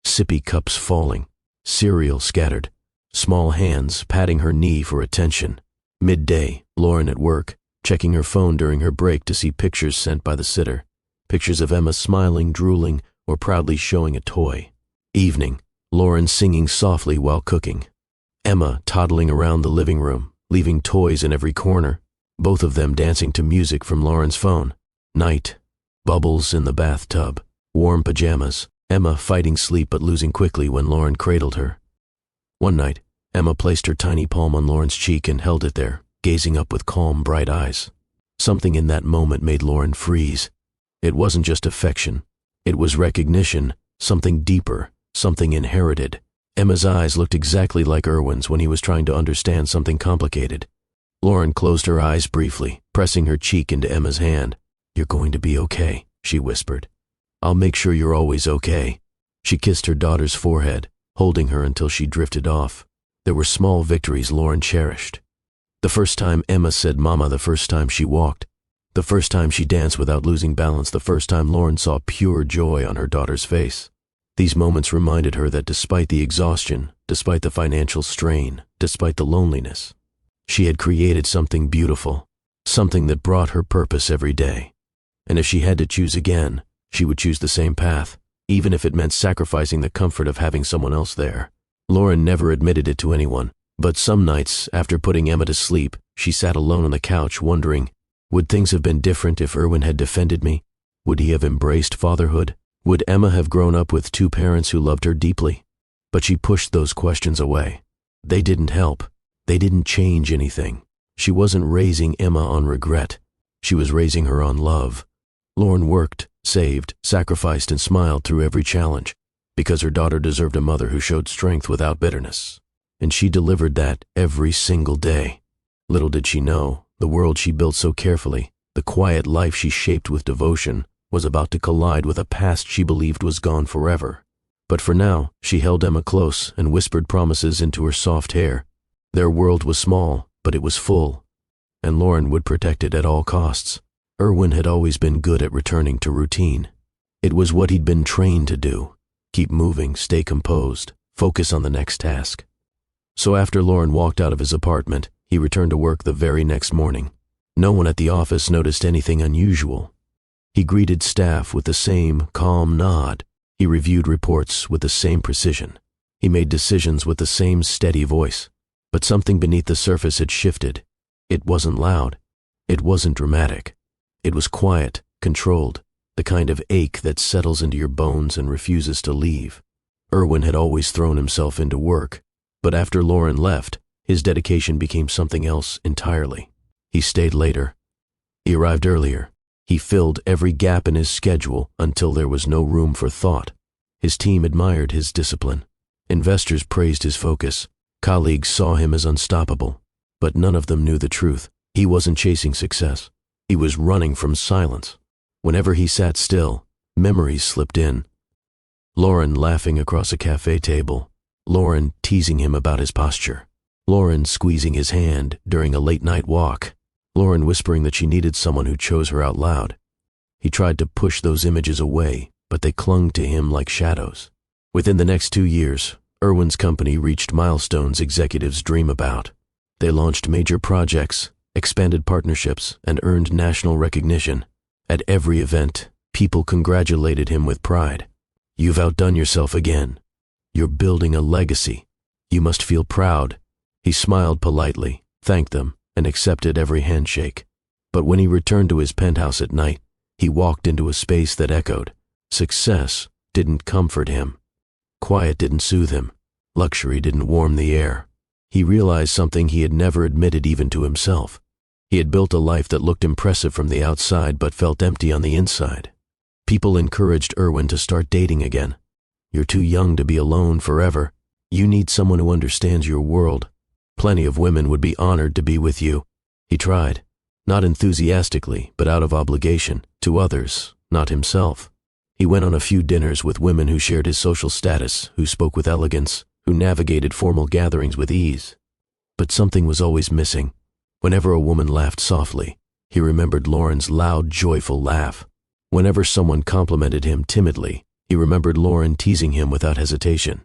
Sippy cups falling, cereal scattered, small hands patting her knee for attention. Midday, Lauren at work, checking her phone during her break to see pictures sent by the sitter. Pictures of Emma smiling, drooling, or proudly showing a toy. Evening, Lauren singing softly while cooking. Emma toddling around the living room, leaving toys in every corner, both of them dancing to music from Lauren's phone. Night, bubbles in the bathtub, warm pajamas, Emma fighting sleep but losing quickly when Lauren cradled her. One night, Emma placed her tiny palm on Lauren's cheek and held it there, gazing up with calm, bright eyes. Something in that moment made Lauren freeze. It wasn't just affection. It was recognition, something deeper, something inherited. Emma's eyes looked exactly like Erwin's when he was trying to understand something complicated. Lauren closed her eyes briefly, pressing her cheek into Emma's hand. "You're going to be okay," she whispered. "I'll make sure you're always okay." She kissed her daughter's forehead, holding her until she drifted off. There were small victories Lauren cherished. The first time Emma said "Mama," the first time she walked, the first time she danced without losing balance, the first time Lauren saw pure joy on her daughter's face. These moments reminded her that despite the exhaustion, despite the financial strain, despite the loneliness, she had created something beautiful, something that brought her purpose every day. And if she had to choose again, she would choose the same path, even if it meant sacrificing the comfort of having someone else there. Lauren never admitted it to anyone, but some nights, after putting Emma to sleep, she sat alone on the couch wondering, would things have been different if Erwin had defended me? Would he have embraced fatherhood? Would Emma have grown up with two parents who loved her deeply? But she pushed those questions away. They didn't help. They didn't change anything. She wasn't raising Emma on regret. She was raising her on love. Lauren worked, saved, sacrificed, and smiled through every challenge, because her daughter deserved a mother who showed strength without bitterness. And she delivered that every single day. Little did she know, the world she built so carefully, the quiet life she shaped with devotion, was about to collide with a past she believed was gone forever. But for now, she held Emma close and whispered promises into her soft hair. Their world was small, but it was full, and Lauren would protect it at all costs. Erwin had always been good at returning to routine. It was what he'd been trained to do. Keep moving, stay composed, focus on the next task. So after Lauren walked out of his apartment, he returned to work the very next morning. No one at the office noticed anything unusual. He greeted staff with the same calm nod. He reviewed reports with the same precision. He made decisions with the same steady voice. But something beneath the surface had shifted. It wasn't loud. It wasn't dramatic. It was quiet, controlled, the kind of ache that settles into your bones and refuses to leave. Erwin had always thrown himself into work, but after Lauren left, his dedication became something else entirely. He stayed later. He arrived earlier. He filled every gap in his schedule until there was no room for thought. His team admired his discipline. Investors praised his focus. Colleagues saw him as unstoppable. But none of them knew the truth. He wasn't chasing success. He was running from silence. Whenever he sat still, memories slipped in. Lauren laughing across a cafe table. Lauren teasing him about his posture. Lauren squeezing his hand during a late-night walk. Lauren whispering that she needed someone who chose her out loud. He tried to push those images away, but they clung to him like shadows. Within the next 2 years, Erwin's company reached milestones executives dream about. They launched major projects, expanded partnerships, and earned national recognition. At every event, people congratulated him with pride. "You've outdone yourself again. You're building a legacy. You must feel proud." He smiled politely, thanked them, and accepted every handshake. But when he returned to his penthouse at night, he walked into a space that echoed. Success didn't comfort him. Quiet didn't soothe him. Luxury didn't warm the air. He realized something he had never admitted even to himself. He had built a life that looked impressive from the outside but felt empty on the inside. People encouraged Erwin to start dating again. You're too young to be alone forever. You need someone who understands your world. Plenty of women would be honored to be with you." He tried, not enthusiastically, but out of obligation, to others, not himself. He went on a few dinners with women who shared his social status, who spoke with elegance, who navigated formal gatherings with ease. But something was always missing. Whenever a woman laughed softly, he remembered Lauren's loud, joyful laugh. Whenever someone complimented him timidly, he remembered Lauren teasing him without hesitation.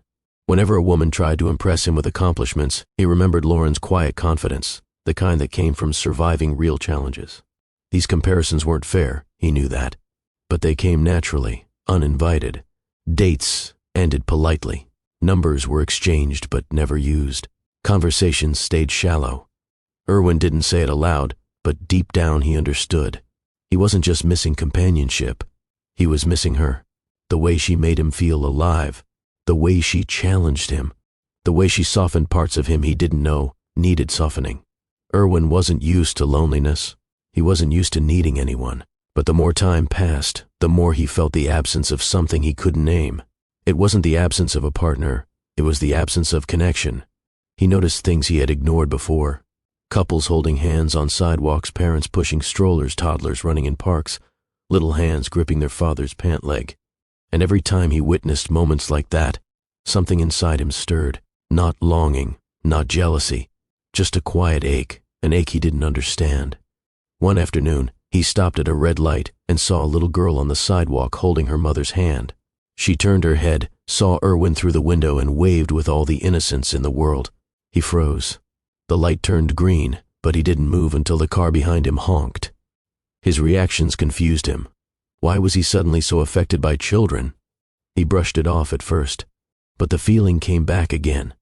Whenever a woman tried to impress him with accomplishments, he remembered Lauren's quiet confidence, the kind that came from surviving real challenges. These comparisons weren't fair, he knew that. But they came naturally, uninvited. Dates ended politely. Numbers were exchanged but never used. Conversations stayed shallow. Erwin didn't say it aloud, but deep down he understood. He wasn't just missing companionship. He was missing her. The way she made him feel alive. The way she challenged him. The way she softened parts of him he didn't know needed softening. Erwin wasn't used to loneliness. He wasn't used to needing anyone. But the more time passed, the more he felt the absence of something he couldn't name. It wasn't the absence of a partner. It was the absence of connection. He noticed things he had ignored before. Couples holding hands on sidewalks, parents pushing strollers, toddlers running in parks, little hands gripping their father's pant leg. And every time he witnessed moments like that, something inside him stirred. Not longing, not jealousy, just a quiet ache, an ache he didn't understand. One afternoon, he stopped at a red light and saw a little girl on the sidewalk holding her mother's hand. She turned her head, saw Erwin through the window and waved with all the innocence in the world. He froze. The light turned green, but he didn't move until the car behind him honked. His reactions confused him. Why was he suddenly so affected by children? He brushed it off at first, but the feeling came back again.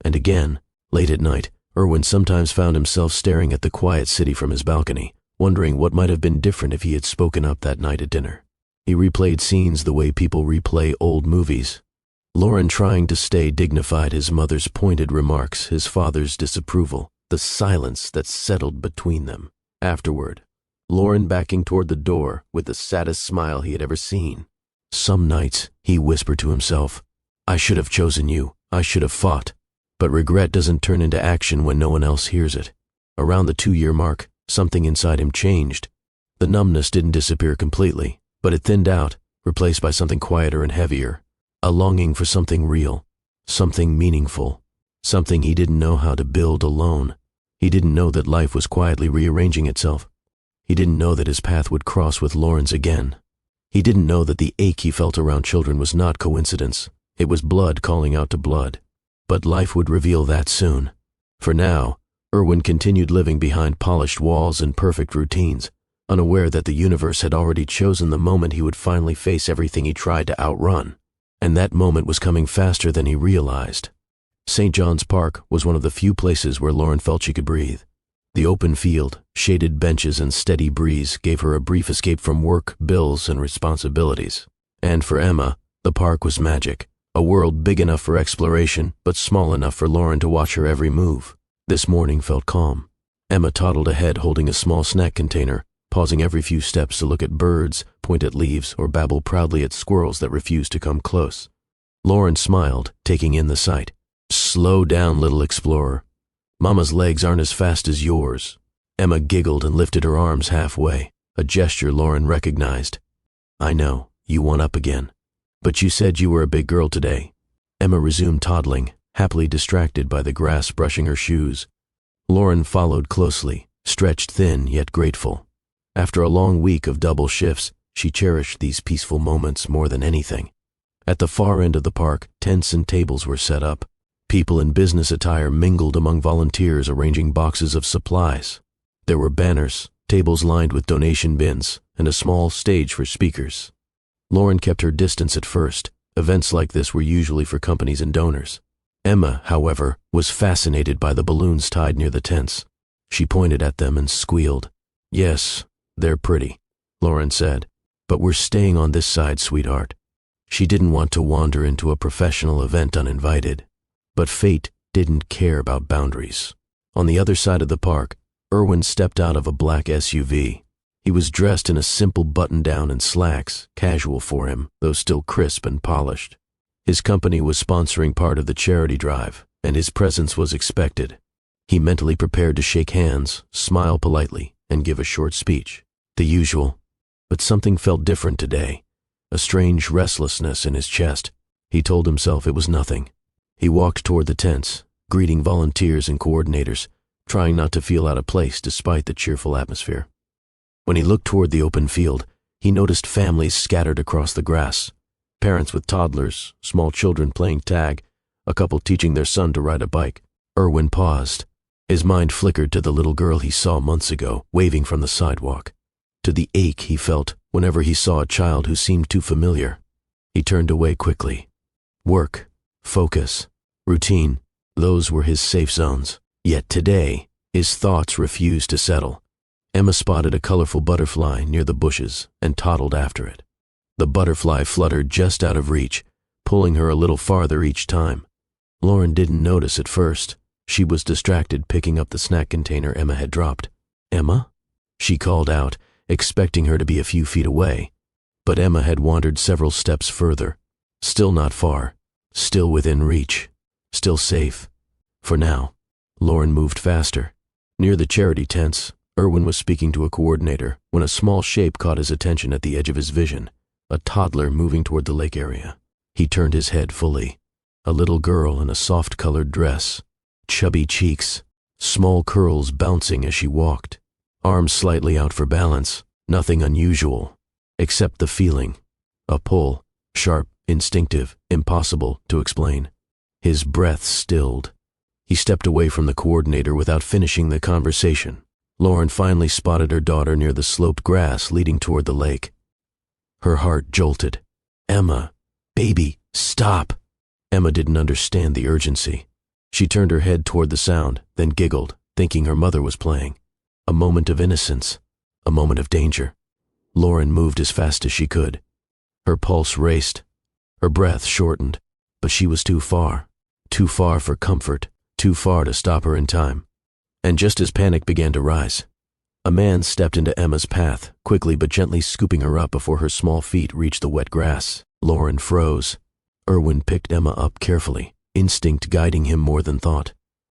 And again, late at night, Erwin sometimes found himself staring at the quiet city from his balcony, wondering what might have been different if he had spoken up that night at dinner. He replayed scenes the way people replay old movies. Lauren trying to stay dignified, his mother's pointed remarks, his father's disapproval, the silence that settled between them. Afterward, Lauren backing toward the door with the saddest smile he had ever seen. Some nights, he whispered to himself, "I should have chosen you. I should have fought." But regret doesn't turn into action when no one else hears it. Around the 2-year mark, something inside him changed. The numbness didn't disappear completely, but it thinned out, replaced by something quieter and heavier. A longing for something real, something meaningful, something he didn't know how to build alone. He didn't know that life was quietly rearranging itself. He didn't know that his path would cross with Lauren's again. He didn't know that the ache he felt around children was not coincidence. It was blood calling out to blood. But life would reveal that soon. For now, Erwin continued living behind polished walls and perfect routines, unaware that the universe had already chosen the moment he would finally face everything he tried to outrun. And that moment was coming faster than he realized. St. John's Park was one of the few places where Lauren felt she could breathe. The open field, shaded benches and steady breeze gave her a brief escape from work, bills, and responsibilities. And for Emma, the park was magic, a world big enough for exploration, but small enough for Lauren to watch her every move. This morning felt calm. Emma toddled ahead holding a small snack container, pausing every few steps to look at birds, point at leaves, or babble proudly at squirrels that refused to come close. Lauren smiled, taking in the sight. "Slow down, little explorer. Mama's legs aren't as fast as yours." Emma giggled and lifted her arms halfway, a gesture Lauren recognized. "I know, you want up again. But you said you were a big girl today." Emma resumed toddling, happily distracted by the grass brushing her shoes. Lauren followed closely, stretched thin yet grateful. After a long week of double shifts, she cherished these peaceful moments more than anything. At the far end of the park, tents and tables were set up. People in business attire mingled among volunteers arranging boxes of supplies. There were banners, tables lined with donation bins, and a small stage for speakers. Lauren kept her distance at first. Events like this were usually for companies and donors. Emma, however, was fascinated by the balloons tied near the tents. She pointed at them and squealed. "Yes, they're pretty," Lauren said, "but we're staying on this side, sweetheart." She didn't want to wander into a professional event uninvited. But fate didn't care about boundaries. On the other side of the park, Erwin stepped out of a black SUV. He was dressed in a simple button-down and slacks, casual for him, though still crisp and polished. His company was sponsoring part of the charity drive, and his presence was expected. He mentally prepared to shake hands, smile politely, and give a short speech. The usual. But something felt different today. A strange restlessness in his chest. He told himself it was nothing. He walked toward the tents, greeting volunteers and coordinators, trying not to feel out of place despite the cheerful atmosphere. When he looked toward the open field, he noticed families scattered across the grass. Parents with toddlers, small children playing tag, a couple teaching their son to ride a bike. Erwin paused. His mind flickered to the little girl he saw months ago, waving from the sidewalk. To the ache he felt whenever he saw a child who seemed too familiar. He turned away quickly. Work, focus, routine, those were his safe zones. Yet today, his thoughts refused to settle. Emma spotted a colorful butterfly near the bushes and toddled after it. The butterfly fluttered just out of reach, pulling her a little farther each time. Lauren didn't notice at first. She was distracted picking up the snack container Emma had dropped. "Emma?" She called out, expecting her to be a few feet away. But Emma had wandered several steps further. Still not far. Still within reach. Still safe. For now. Lauren moved faster. Near the charity tents, Erwin was speaking to a coordinator when a small shape caught his attention at the edge of his vision. A toddler moving toward the lake area. He turned his head fully. A little girl in a soft-colored dress. Chubby cheeks. Small curls bouncing as she walked. Arms slightly out for balance. Nothing unusual. Except the feeling. A pull. Sharp, instinctive, impossible to explain. His breath stilled. He stepped away from the coordinator without finishing the conversation. Lauren finally spotted her daughter near the sloped grass leading toward the lake. Her heart jolted. "Emma, baby, stop!" Emma didn't understand the urgency. She turned her head toward the sound, then giggled, thinking her mother was playing. A moment of innocence. A moment of danger. Lauren moved as fast as she could. Her pulse raced. Her breath shortened. But she was too far. Too far for comfort. Too far to stop her in time. And just as panic began to rise, a man stepped into Emma's path, quickly but gently scooping her up before her small feet reached the wet grass. Lauren froze. Erwin picked Emma up carefully, instinct guiding him more than thought.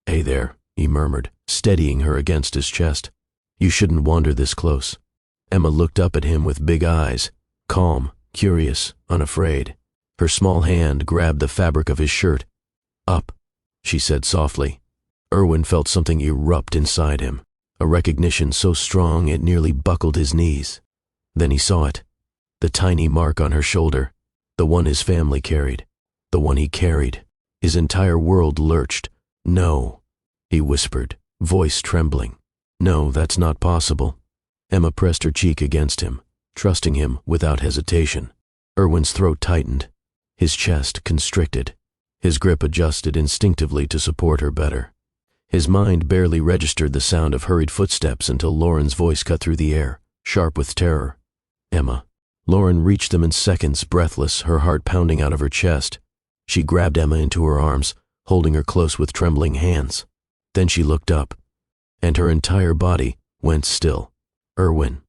"Hey there," he murmured, steadying her against his chest. "You shouldn't wander this close." Emma looked up at him with big eyes, calm, curious, unafraid. Her small hand grabbed the fabric of his shirt. "Up," she said softly. Erwin felt something erupt inside him, a recognition so strong it nearly buckled his knees. Then he saw it. The tiny mark on her shoulder, the one his family carried, the one he carried. His entire world lurched. "No," he whispered, voice trembling. "No, that's not possible." Emma pressed her cheek against him, trusting him without hesitation. Erwin's throat tightened, his chest constricted. His grip adjusted instinctively to support her better. His mind barely registered the sound of hurried footsteps until Lauren's voice cut through the air, sharp with terror. "Emma." Lauren reached them in seconds, breathless, her heart pounding out of her chest. She grabbed Emma into her arms, holding her close with trembling hands. Then she looked up, and her entire body went still. Erwin,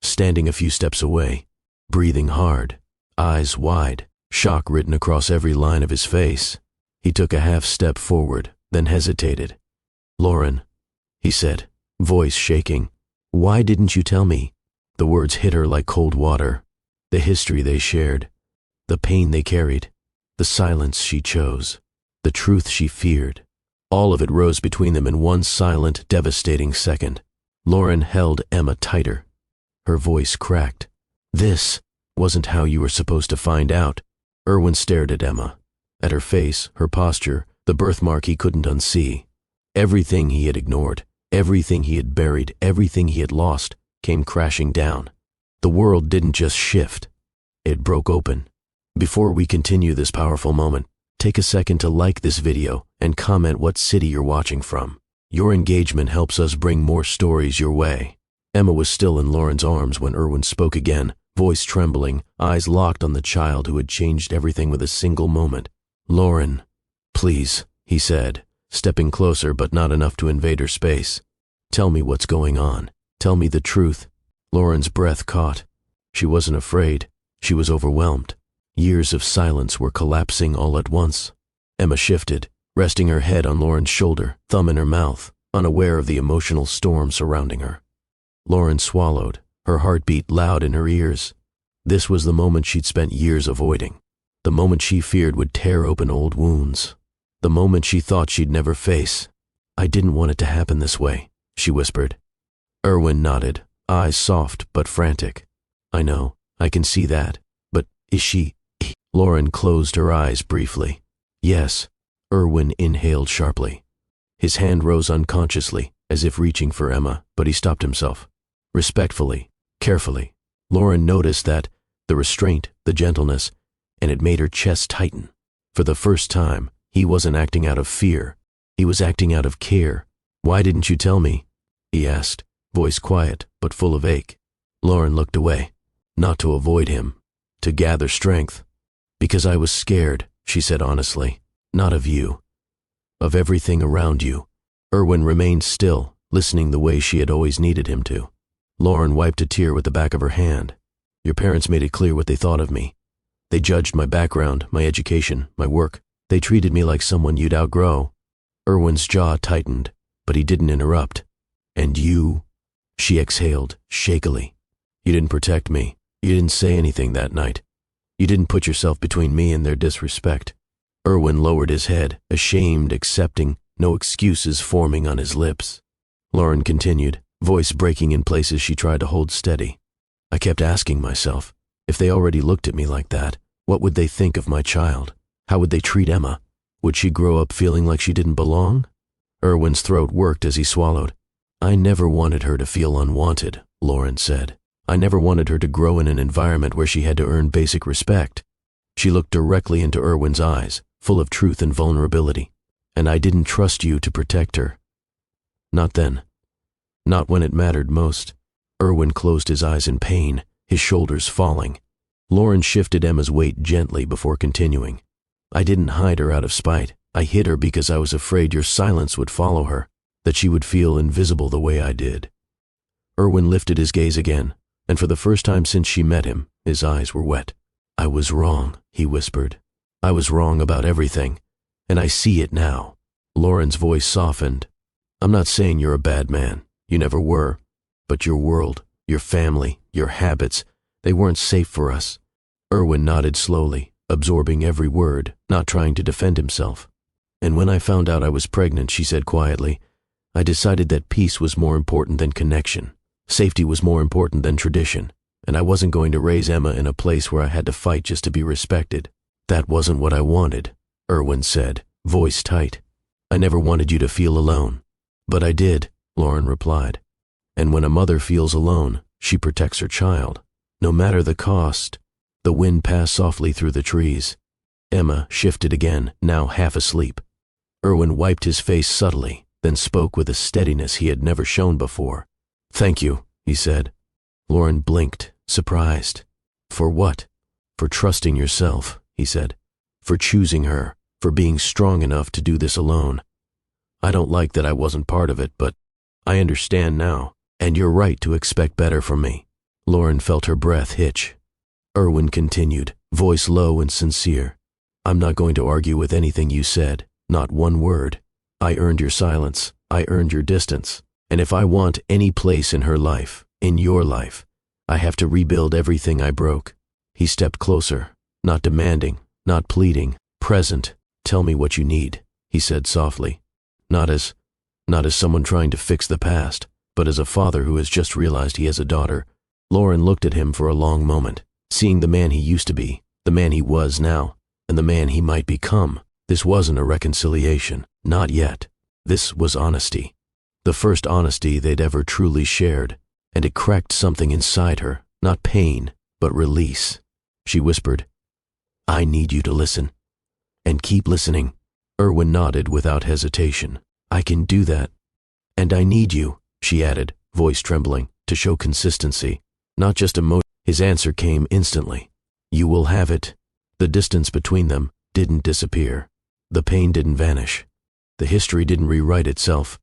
standing a few steps away, breathing hard, eyes wide, shock written across every line of his face. He took a half step forward, then hesitated. "Lauren," he said, voice shaking, "why didn't you tell me?" The words hit her like cold water. The history they shared, the pain they carried, the silence she chose, the truth she feared. All of it rose between them in one silent, devastating second. Lauren held Emma tighter. Her voice cracked. "This wasn't how you were supposed to find out." Erwin stared at Emma, at her face, her posture, the birthmark he couldn't unsee. Everything he had ignored, everything he had buried, everything he had lost, came crashing down. The world didn't just shift, it broke open. Before we continue this powerful moment, take a second to like this video and comment what city you're watching from. Your engagement helps us bring more stories your way. Emma was still in Lauren's arms when Erwin spoke again, voice trembling, eyes locked on the child who had changed everything with a single moment. "Lauren, please," he said, stepping closer but not enough to invade her space. "Tell me what's going on. Tell me the truth." Lauren's breath caught. She wasn't afraid. She was overwhelmed. Years of silence were collapsing all at once. Emma shifted, resting her head on Lauren's shoulder, thumb in her mouth, unaware of the emotional storm surrounding her. Lauren swallowed, her heartbeat loud in her ears. This was the moment she'd spent years avoiding. The moment she feared would tear open old wounds. The moment she thought she'd never face. "I didn't want it to happen this way," she whispered. Erwin nodded, eyes soft but frantic. "I know, I can see that. But is she—" Lauren closed her eyes briefly. "Yes." Erwin inhaled sharply. His hand rose unconsciously, as if reaching for Emma, but he stopped himself. Respectfully, carefully, Lauren noticed that, the restraint, the gentleness, and it made her chest tighten. For the first time, he wasn't acting out of fear. He was acting out of care. "Why didn't you tell me?" he asked, voice quiet but full of ache. Lauren looked away, not to avoid him, to gather strength. "Because I was scared," she said honestly. "Not of you. Of everything around you." Erwin remained still, listening the way she had always needed him to. Lauren wiped a tear with the back of her hand. "Your parents made it clear what they thought of me. They judged my background, my education, my work. They treated me like someone you'd outgrow." Erwin's jaw tightened, but he didn't interrupt. "And you?" She exhaled, shakily. "You didn't protect me. You didn't say anything that night. You didn't put yourself between me and their disrespect." Erwin lowered his head, ashamed, accepting, no excuses forming on his lips. Lauren continued, voice breaking in places she tried to hold steady. "I kept asking myself, if they already looked at me like that, what would they think of my child? How would they treat Emma? Would she grow up feeling like she didn't belong?" Erwin's throat worked as he swallowed. "I never wanted her to feel unwanted," Lauren said. "I never wanted her to grow in an environment where she had to earn basic respect." She looked directly into Erwin's eyes, full of truth and vulnerability. "And I didn't trust you to protect her. Not then. Not when it mattered most." Erwin closed his eyes in pain, his shoulders falling. Lauren shifted Emma's weight gently before continuing. "I didn't hide her out of spite. I hid her because I was afraid your silence would follow her, that she would feel invisible the way I did." Erwin lifted his gaze again, and for the first time since she met him, his eyes were wet. "I was wrong," he whispered. "I was wrong about everything, and I see it now." Lauren's voice softened. "I'm not saying you're a bad man. You never were. But your world, your family, your habits, they weren't safe for us." Erwin nodded slowly, absorbing every word, not trying to defend himself. "And when I found out I was pregnant," she said quietly, "I decided that peace was more important than connection. Safety was more important than tradition. And I wasn't going to raise Emma in a place where I had to fight just to be respected. That wasn't what I wanted," Erwin said, voice tight. "I never wanted you to feel alone." "But I did," Lauren replied. "And when a mother feels alone, she protects her child, no matter the cost." The wind passed softly through the trees. Emma shifted again, now half asleep. Erwin wiped his face subtly, then spoke with a steadiness he had never shown before. "Thank you," he said. Lauren blinked, surprised. "For what?" "For trusting yourself," he said. "For choosing her, for being strong enough to do this alone. I don't like that I wasn't part of it, but I understand now, and you're right to expect better from me." Lauren felt her breath hitch. Erwin continued, voice low and sincere. "I'm not going to argue with anything you said, not one word. I earned your silence, I earned your distance, and if I want any place in her life, in your life, I have to rebuild everything I broke." He stepped closer, not demanding, not pleading, present. "Tell me what you need," he said softly. Not as someone trying to fix the past, but as a father who has just realized he has a daughter. Lauren looked at him for a long moment, seeing the man he used to be, the man he was now, and the man he might become. This wasn't a reconciliation, not yet. This was honesty. The first honesty they'd ever truly shared, and it cracked something inside her, not pain, but release. She whispered, "I need you to listen. And keep listening." Erwin nodded without hesitation. "I can do that. And I need you," she added, voice trembling, to show consistency, not just emotion. His answer came instantly. "You will have it." The distance between them didn't disappear. The pain didn't vanish. The history didn't rewrite itself.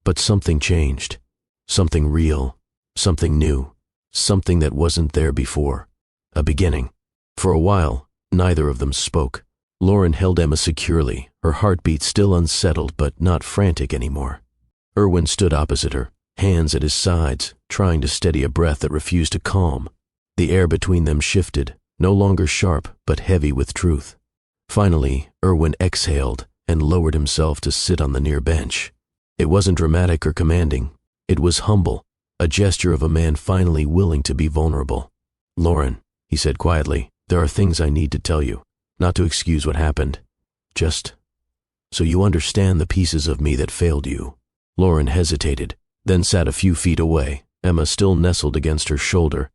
But something changed. Something real. Something new. Something that wasn't there before. A beginning. For a while, Neither of them spoke. Lauren held Emma securely, her heartbeat still unsettled but not frantic anymore. Erwin stood opposite her, hands at his sides, trying to steady a breath that refused to calm. The air between them shifted, no longer sharp but heavy with truth. Finally, Erwin exhaled and lowered himself to sit on the near bench. It wasn't dramatic or commanding. It was humble, a gesture of a man finally willing to be vulnerable. "Lauren," he said quietly, "there are things I need to tell you, not to excuse what happened. Just so you understand the pieces of me that failed you." Lauren hesitated, then sat a few feet away, Emma still nestled against her shoulder.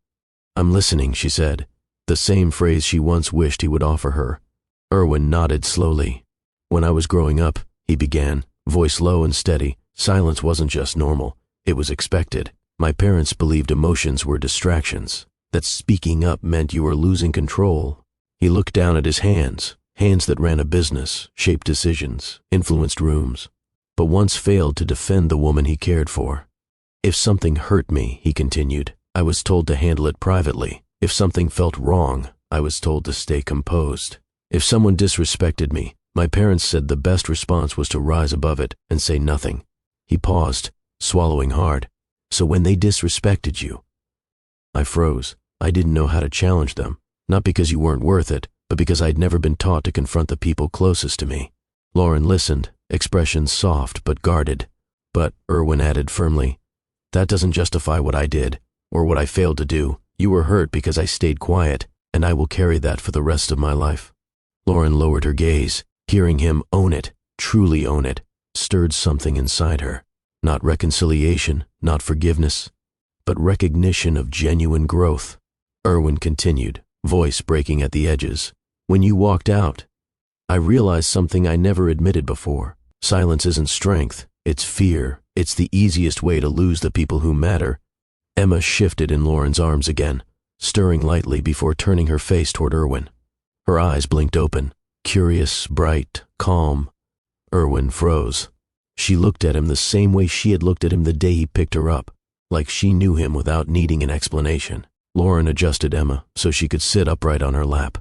"I'm listening," she said, the same phrase she once wished he would offer her. Erwin nodded slowly. "When I was growing up," he began, voice low and steady, silence wasn't just normal, it was expected. "My parents believed emotions were distractions, that speaking up meant you were losing control." He looked down at his hands that ran a business, shaped decisions, influenced rooms, but once failed to defend the woman he cared for. "If something hurt me," he continued, "I was told to handle it privately. If something felt wrong, I was told to stay composed. If someone disrespected me, my parents said the best response was to rise above it and say nothing." He paused, swallowing hard. "So when they disrespected you?" I froze. I didn't know how to challenge them, not because you weren't worth it, but because I'd never been taught to confront the people closest to me. Lauren listened, expression soft but guarded. "But," Erwin added firmly, "that doesn't justify what I did, or what I failed to do. You were hurt because I stayed quiet, and I will carry that for the rest of my life." Lauren lowered her gaze. Hearing him own it, truly own it, stirred something inside her. Not reconciliation, not forgiveness, but recognition of genuine growth. Erwin continued, voice breaking at the edges. "When you walked out, I realized something I never admitted before. Silence isn't strength, it's fear. It's the easiest way to lose the people who matter." Emma shifted in Lauren's arms again, stirring lightly before turning her face toward Erwin. Her eyes blinked open, curious, bright, calm. Erwin froze. She looked at him the same way she had looked at him the day he picked her up, like she knew him without needing an explanation. Lauren adjusted Emma so she could sit upright on her lap.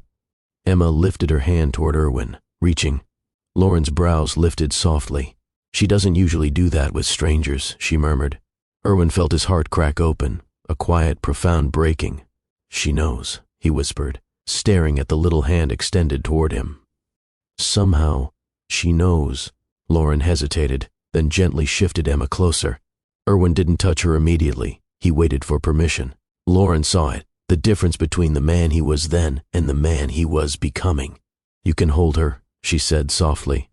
Emma lifted her hand toward Erwin, reaching. Lauren's brows lifted softly. "She doesn't usually do that with strangers," she murmured. Erwin felt his heart crack open, a quiet, profound breaking. "She knows," he whispered, staring at the little hand extended toward him. "Somehow, she knows." Lauren hesitated, then gently shifted Emma closer. Erwin didn't touch her immediately. He waited for permission. Lauren saw it, the difference between the man he was then and the man he was becoming. "You can hold her," she said softly.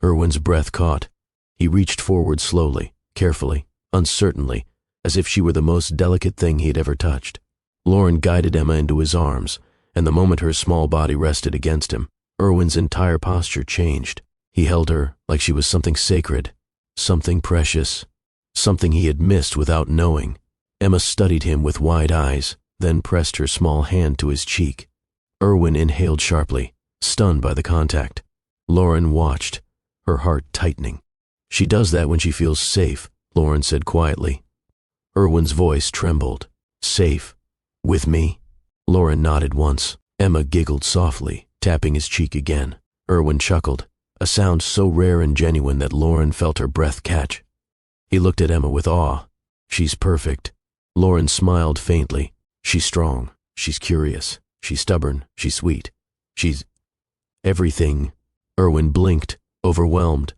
Erwin's breath caught. He reached forward slowly, carefully, uncertainly, as if she were the most delicate thing he had ever touched. Lauren guided Emma into his arms, and the moment her small body rested against him, Erwin's entire posture changed. He held her like she was something sacred, something precious, something he had missed without knowing. Emma studied him with wide eyes, then pressed her small hand to his cheek. Erwin inhaled sharply, stunned by the contact. Lauren watched, her heart tightening. "She does that when she feels safe," Lauren said quietly. Erwin's voice trembled. "Safe? With me?" Lauren nodded once. Emma giggled softly, tapping his cheek again. Erwin chuckled, a sound so rare and genuine that Lauren felt her breath catch. He looked at Emma with awe. "She's perfect." Lauren smiled faintly. "She's strong, she's curious, she's stubborn, she's sweet. She's everything." Erwin blinked, overwhelmed.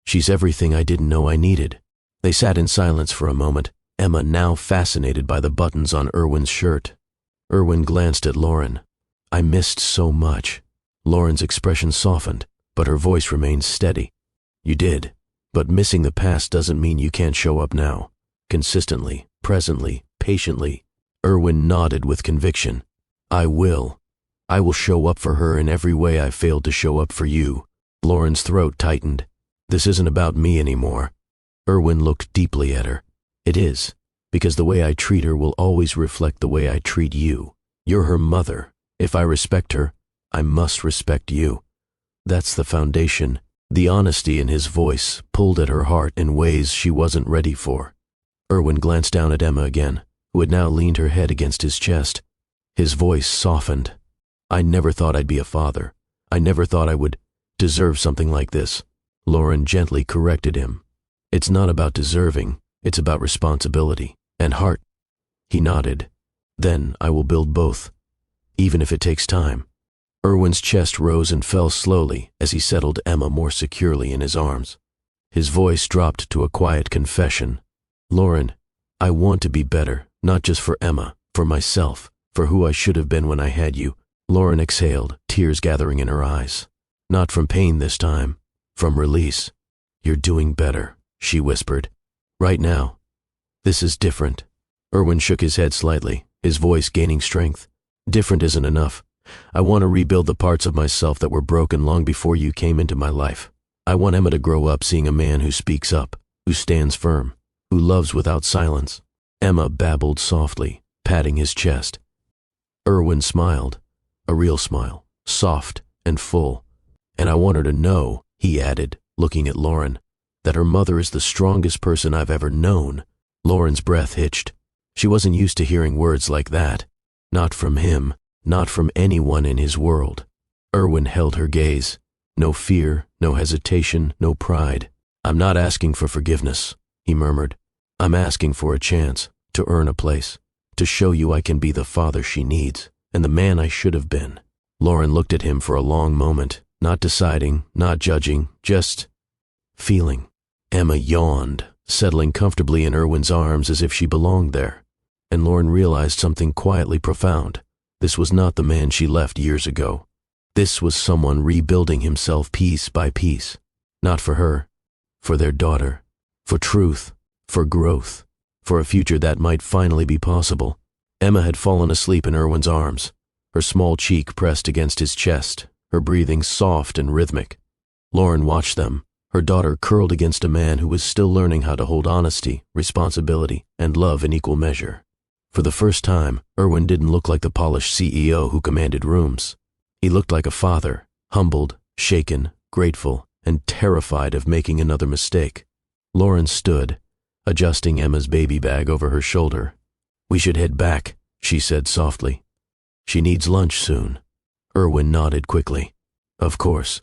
"She's everything I didn't know I needed." They sat in silence for a moment, Emma now fascinated by the buttons on Erwin's shirt. Erwin glanced at Lauren. "I missed so much." Lauren's expression softened, but her voice remained steady. "You did, but missing the past doesn't mean you can't show up now. Consistently, presently, patiently." Erwin nodded with conviction. "I will. I will show up for her in every way I failed to show up for you." Lauren's throat tightened. "This isn't about me anymore." Erwin looked deeply at her. "It is, because the way I treat her will always reflect the way I treat you. You're her mother. If I respect her, I must respect you. That's the foundation." The honesty in his voice pulled at her heart in ways she wasn't ready for. Erwin glanced down at Emma again, who had now leaned her head against his chest. His voice softened. I never thought I'd be a father. I never thought I would deserve something like this." Lauren gently corrected him. "It's not about deserving, it's about responsibility and heart." He nodded. "Then I will build both, even if it takes time." Erwin's chest rose and fell slowly as he settled Emma more securely in his arms. His voice dropped to a quiet confession. "Lauren, I want to be better, not just for Emma, for myself, for who I should have been when I had you." Lauren exhaled, tears gathering in her eyes. Not from pain this time, from release. "You're doing better," she whispered. "Right now. This is different." Erwin shook his head slightly, his voice gaining strength. "Different isn't enough. I want to rebuild the parts of myself that were broken long before you came into my life. I want Emma to grow up seeing a man who speaks up, who stands firm, who loves without silence." Emma babbled softly, patting his chest. Erwin smiled, a real smile, soft and full. "And I want her to know," he added, looking at Lauren, "that her mother is the strongest person I've ever known." Lauren's breath hitched. She wasn't used to hearing words like that. Not from him, not from anyone in his world. Erwin held her gaze. No fear, no hesitation, no pride. "I'm not asking for forgiveness," he murmured. "I'm asking for a chance to earn a place, to show you I can be the father she needs, and the man I should have been." Lauren looked at him for a long moment, not deciding, not judging, just feeling. Emma yawned, settling comfortably in Erwin's arms as if she belonged there. And Lauren realized something quietly profound. This was not the man she left years ago. This was someone rebuilding himself piece by piece. Not for her, for their daughter, for truth, for growth, for a future that might finally be possible. Emma had fallen asleep in Erwin's arms, her small cheek pressed against his chest, her breathing soft and rhythmic. Lauren watched them, her daughter curled against a man who was still learning how to hold honesty, responsibility, and love in equal measure. For the first time, Erwin didn't look like the polished CEO who commanded rooms. He looked like a father, humbled, shaken, grateful, and terrified of making another mistake. Lauren stood, adjusting Emma's baby bag over her shoulder. "We should head back," she said softly. "She needs lunch soon." Erwin nodded quickly. "Of course.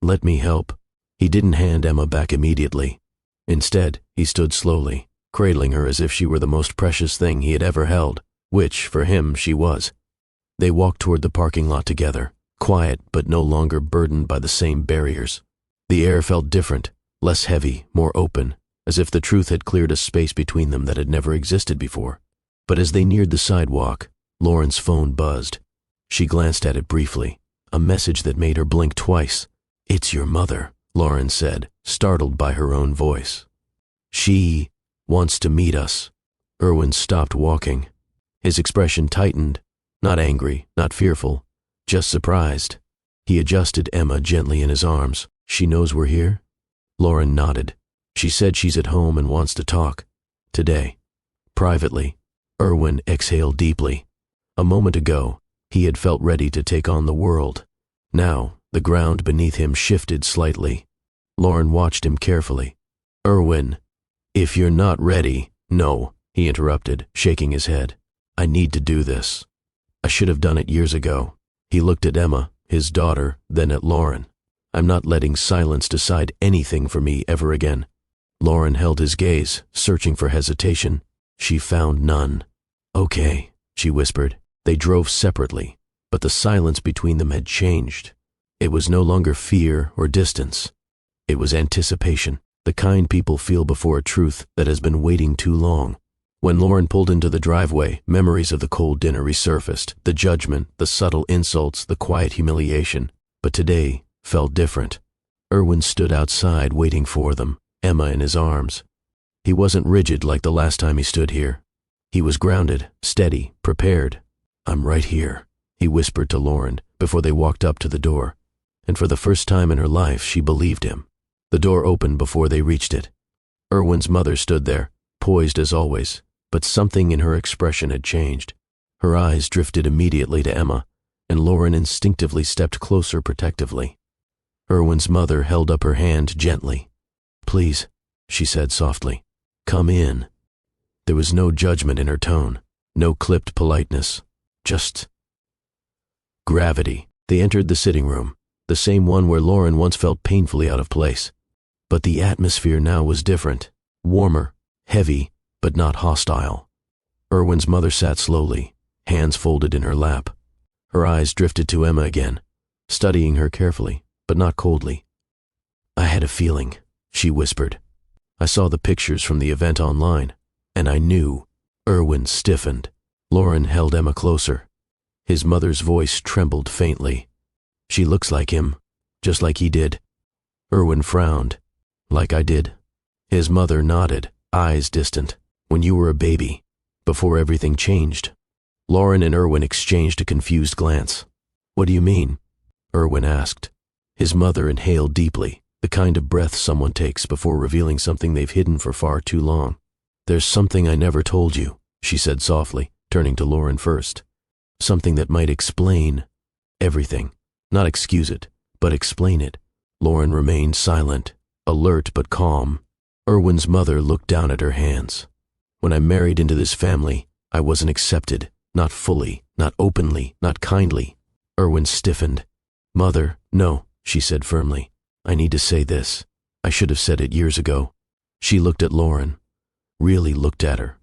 Let me help." He didn't hand Emma back immediately. Instead, he stood slowly, cradling her as if she were the most precious thing he had ever held, which, for him, she was. They walked toward the parking lot together, quiet but no longer burdened by the same barriers. The air felt different, less heavy, more open, as if the truth had cleared a space between them that had never existed before. But as they neared the sidewalk, Lauren's phone buzzed. She glanced at it briefly, a message that made her blink twice. "It's your mother," Lauren said, startled by her own voice. "She wants to meet us." Erwin stopped walking. His expression tightened, not angry, not fearful, just surprised. He adjusted Emma gently in his arms. "She knows we're here?" Lauren nodded. "She said she's at home and wants to talk. Today. Privately." Erwin exhaled deeply. A moment ago, he had felt ready to take on the world. Now, the ground beneath him shifted slightly. Lauren watched him carefully. "Erwin, if you're not ready—" "No," he interrupted, shaking his head. "I need to do this. I should have done it years ago." He looked at Emma, his daughter, then at Lauren. "I'm not letting silence decide anything for me ever again." Lauren held his gaze, searching for hesitation. She found none. "Okay," she whispered. They drove separately, but the silence between them had changed. It was no longer fear or distance. It was anticipation, the kind people feel before a truth that has been waiting too long. When Lauren pulled into the driveway, memories of the cold dinner resurfaced, the judgment, the subtle insults, the quiet humiliation. But today felt different. Erwin stood outside waiting for them, Emma in his arms. He wasn't rigid like the last time he stood here. He was grounded, steady, prepared. "I'm right here," he whispered to Lauren before they walked up to the door. And for the first time in her life, she believed him. The door opened before they reached it. Erwin's mother stood there, poised as always, but something in her expression had changed. Her eyes drifted immediately to Emma, and Lauren instinctively stepped closer protectively. Erwin's mother held up her hand gently. "Please," she said softly, "come in." There was no judgment in her tone, no clipped politeness, just Gravity. They entered the sitting room, the same one where Lauren once felt painfully out of place. But the atmosphere now was different, warmer, heavy, but not hostile. Erwin's mother sat slowly, hands folded in her lap. Her eyes drifted to Emma again, studying her carefully, but not coldly. "I had a feeling," she whispered. "I saw the pictures from the event online, and I knew." Erwin stiffened. Lauren held Emma closer. His mother's voice trembled faintly. "She looks like him, just like he did." Erwin frowned. "Like I did?" His mother nodded, eyes distant. "When you were a baby, before everything changed." Lauren and Erwin exchanged a confused glance. "What do you mean?" Erwin asked. His mother inhaled deeply, the kind of breath someone takes before revealing something they've hidden for far too long. "There's something I never told you," she said softly, turning to Lauren first. "Something that might explain everything. Not excuse it, but explain it." Lauren remained silent, alert but calm. Erwin's mother looked down at her hands. "When I married into this family, I wasn't accepted, not fully, not openly, not kindly." Erwin stiffened. "Mother, no," she said firmly. "I need to say this. I should have said it years ago." She looked at Lauren, really looked at her.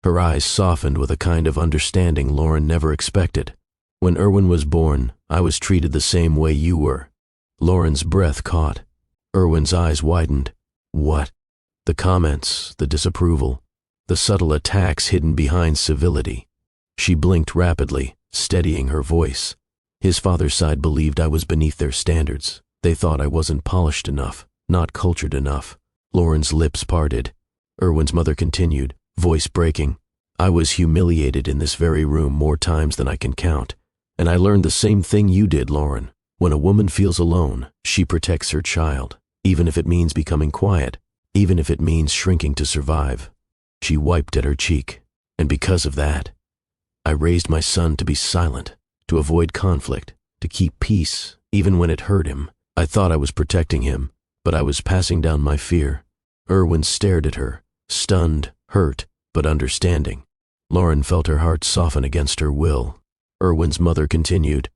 Her eyes softened with a kind of understanding Lauren never expected. "When Erwin was born, I was treated the same way you were." Lauren's breath caught. Erwin's eyes widened. "What?" The comments, the disapproval, the subtle attacks hidden behind civility. She blinked rapidly, steadying her voice. His father's side believed I was beneath their standards. They thought I wasn't polished enough, not cultured enough. Lauren's lips parted. Erwin's mother continued, voice breaking. "I was humiliated in this very room more times than I can count. And I learned the same thing you did, Lauren. When a woman feels alone, she protects her child, even if it means becoming quiet, even if it means shrinking to survive." She wiped at her cheek. "And because of that, I raised my son to be silent, to avoid conflict, to keep peace, even when it hurt him. I thought I was protecting him, but I was passing down my fear." Erwin stared at her, stunned, hurt, but understanding. Lauren felt her heart soften against her will. Erwin's mother continued,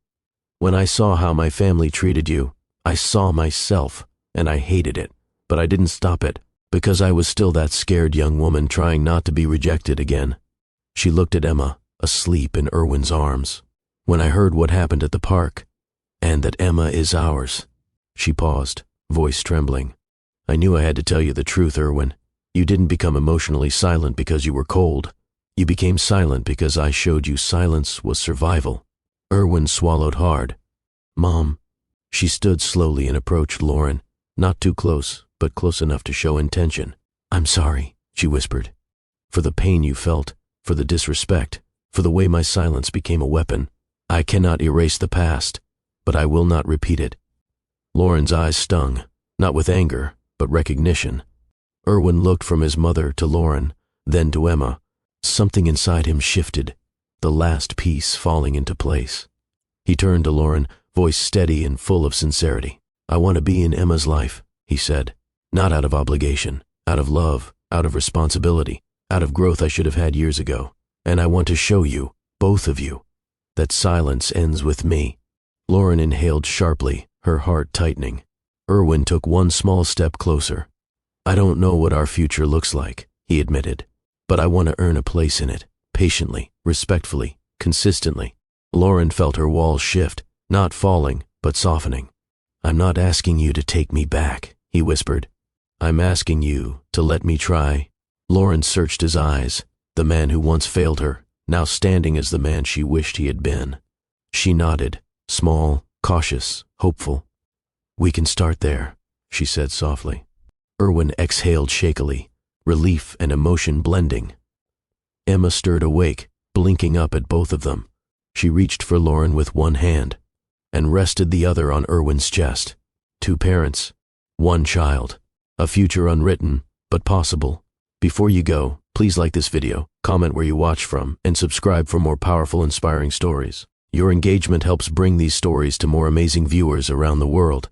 "When I saw how my family treated you, I saw myself, and I hated it, but I didn't stop it, because I was still that scared young woman trying not to be rejected again." She looked at Emma, asleep in Erwin's arms. "When I heard what happened at the park, and that Emma is ours." She paused, voice trembling. "I knew I had to tell you the truth, Erwin. You didn't become emotionally silent because you were cold. You became silent because I showed you silence was survival." Erwin swallowed hard. "Mom." She stood slowly and approached Lauren, not too close, but close enough to show intention. "I'm sorry," she whispered, "for the pain you felt, for the disrespect, for the way my silence became a weapon. I cannot erase the past, but I will not repeat it." Lauren's eyes stung, not with anger, but recognition. Erwin looked from his mother to Lauren, then to Emma. Something inside him shifted, the last piece falling into place. He turned to Lauren, voice steady and full of sincerity. "I want to be in Emma's life," he said. "Not out of obligation, out of love, out of responsibility, out of growth I should have had years ago. And I want to show you, both of you, that silence ends with me." Lauren inhaled sharply, her heart tightening. Erwin took one small step closer. "I don't know what our future looks like," he admitted, "but I want to earn a place in it, patiently, respectfully, consistently." Lauren felt her walls shift, not falling, but softening. "I'm not asking you to take me back," he whispered. "I'm asking you to let me try." Lauren searched his eyes, the man who once failed her, now standing as the man she wished he had been. She nodded, small, cautious, hopeful. "We can start there," she said softly. Erwin exhaled shakily, relief and emotion blending. Emma stirred awake, blinking up at both of them. She reached for Lauren with one hand and rested the other on Erwin's chest. Two parents, one child, a future unwritten, but possible. Before you go, please like this video, comment where you watch from, and subscribe for more powerful, inspiring stories. Your engagement helps bring these stories to more amazing viewers around the world.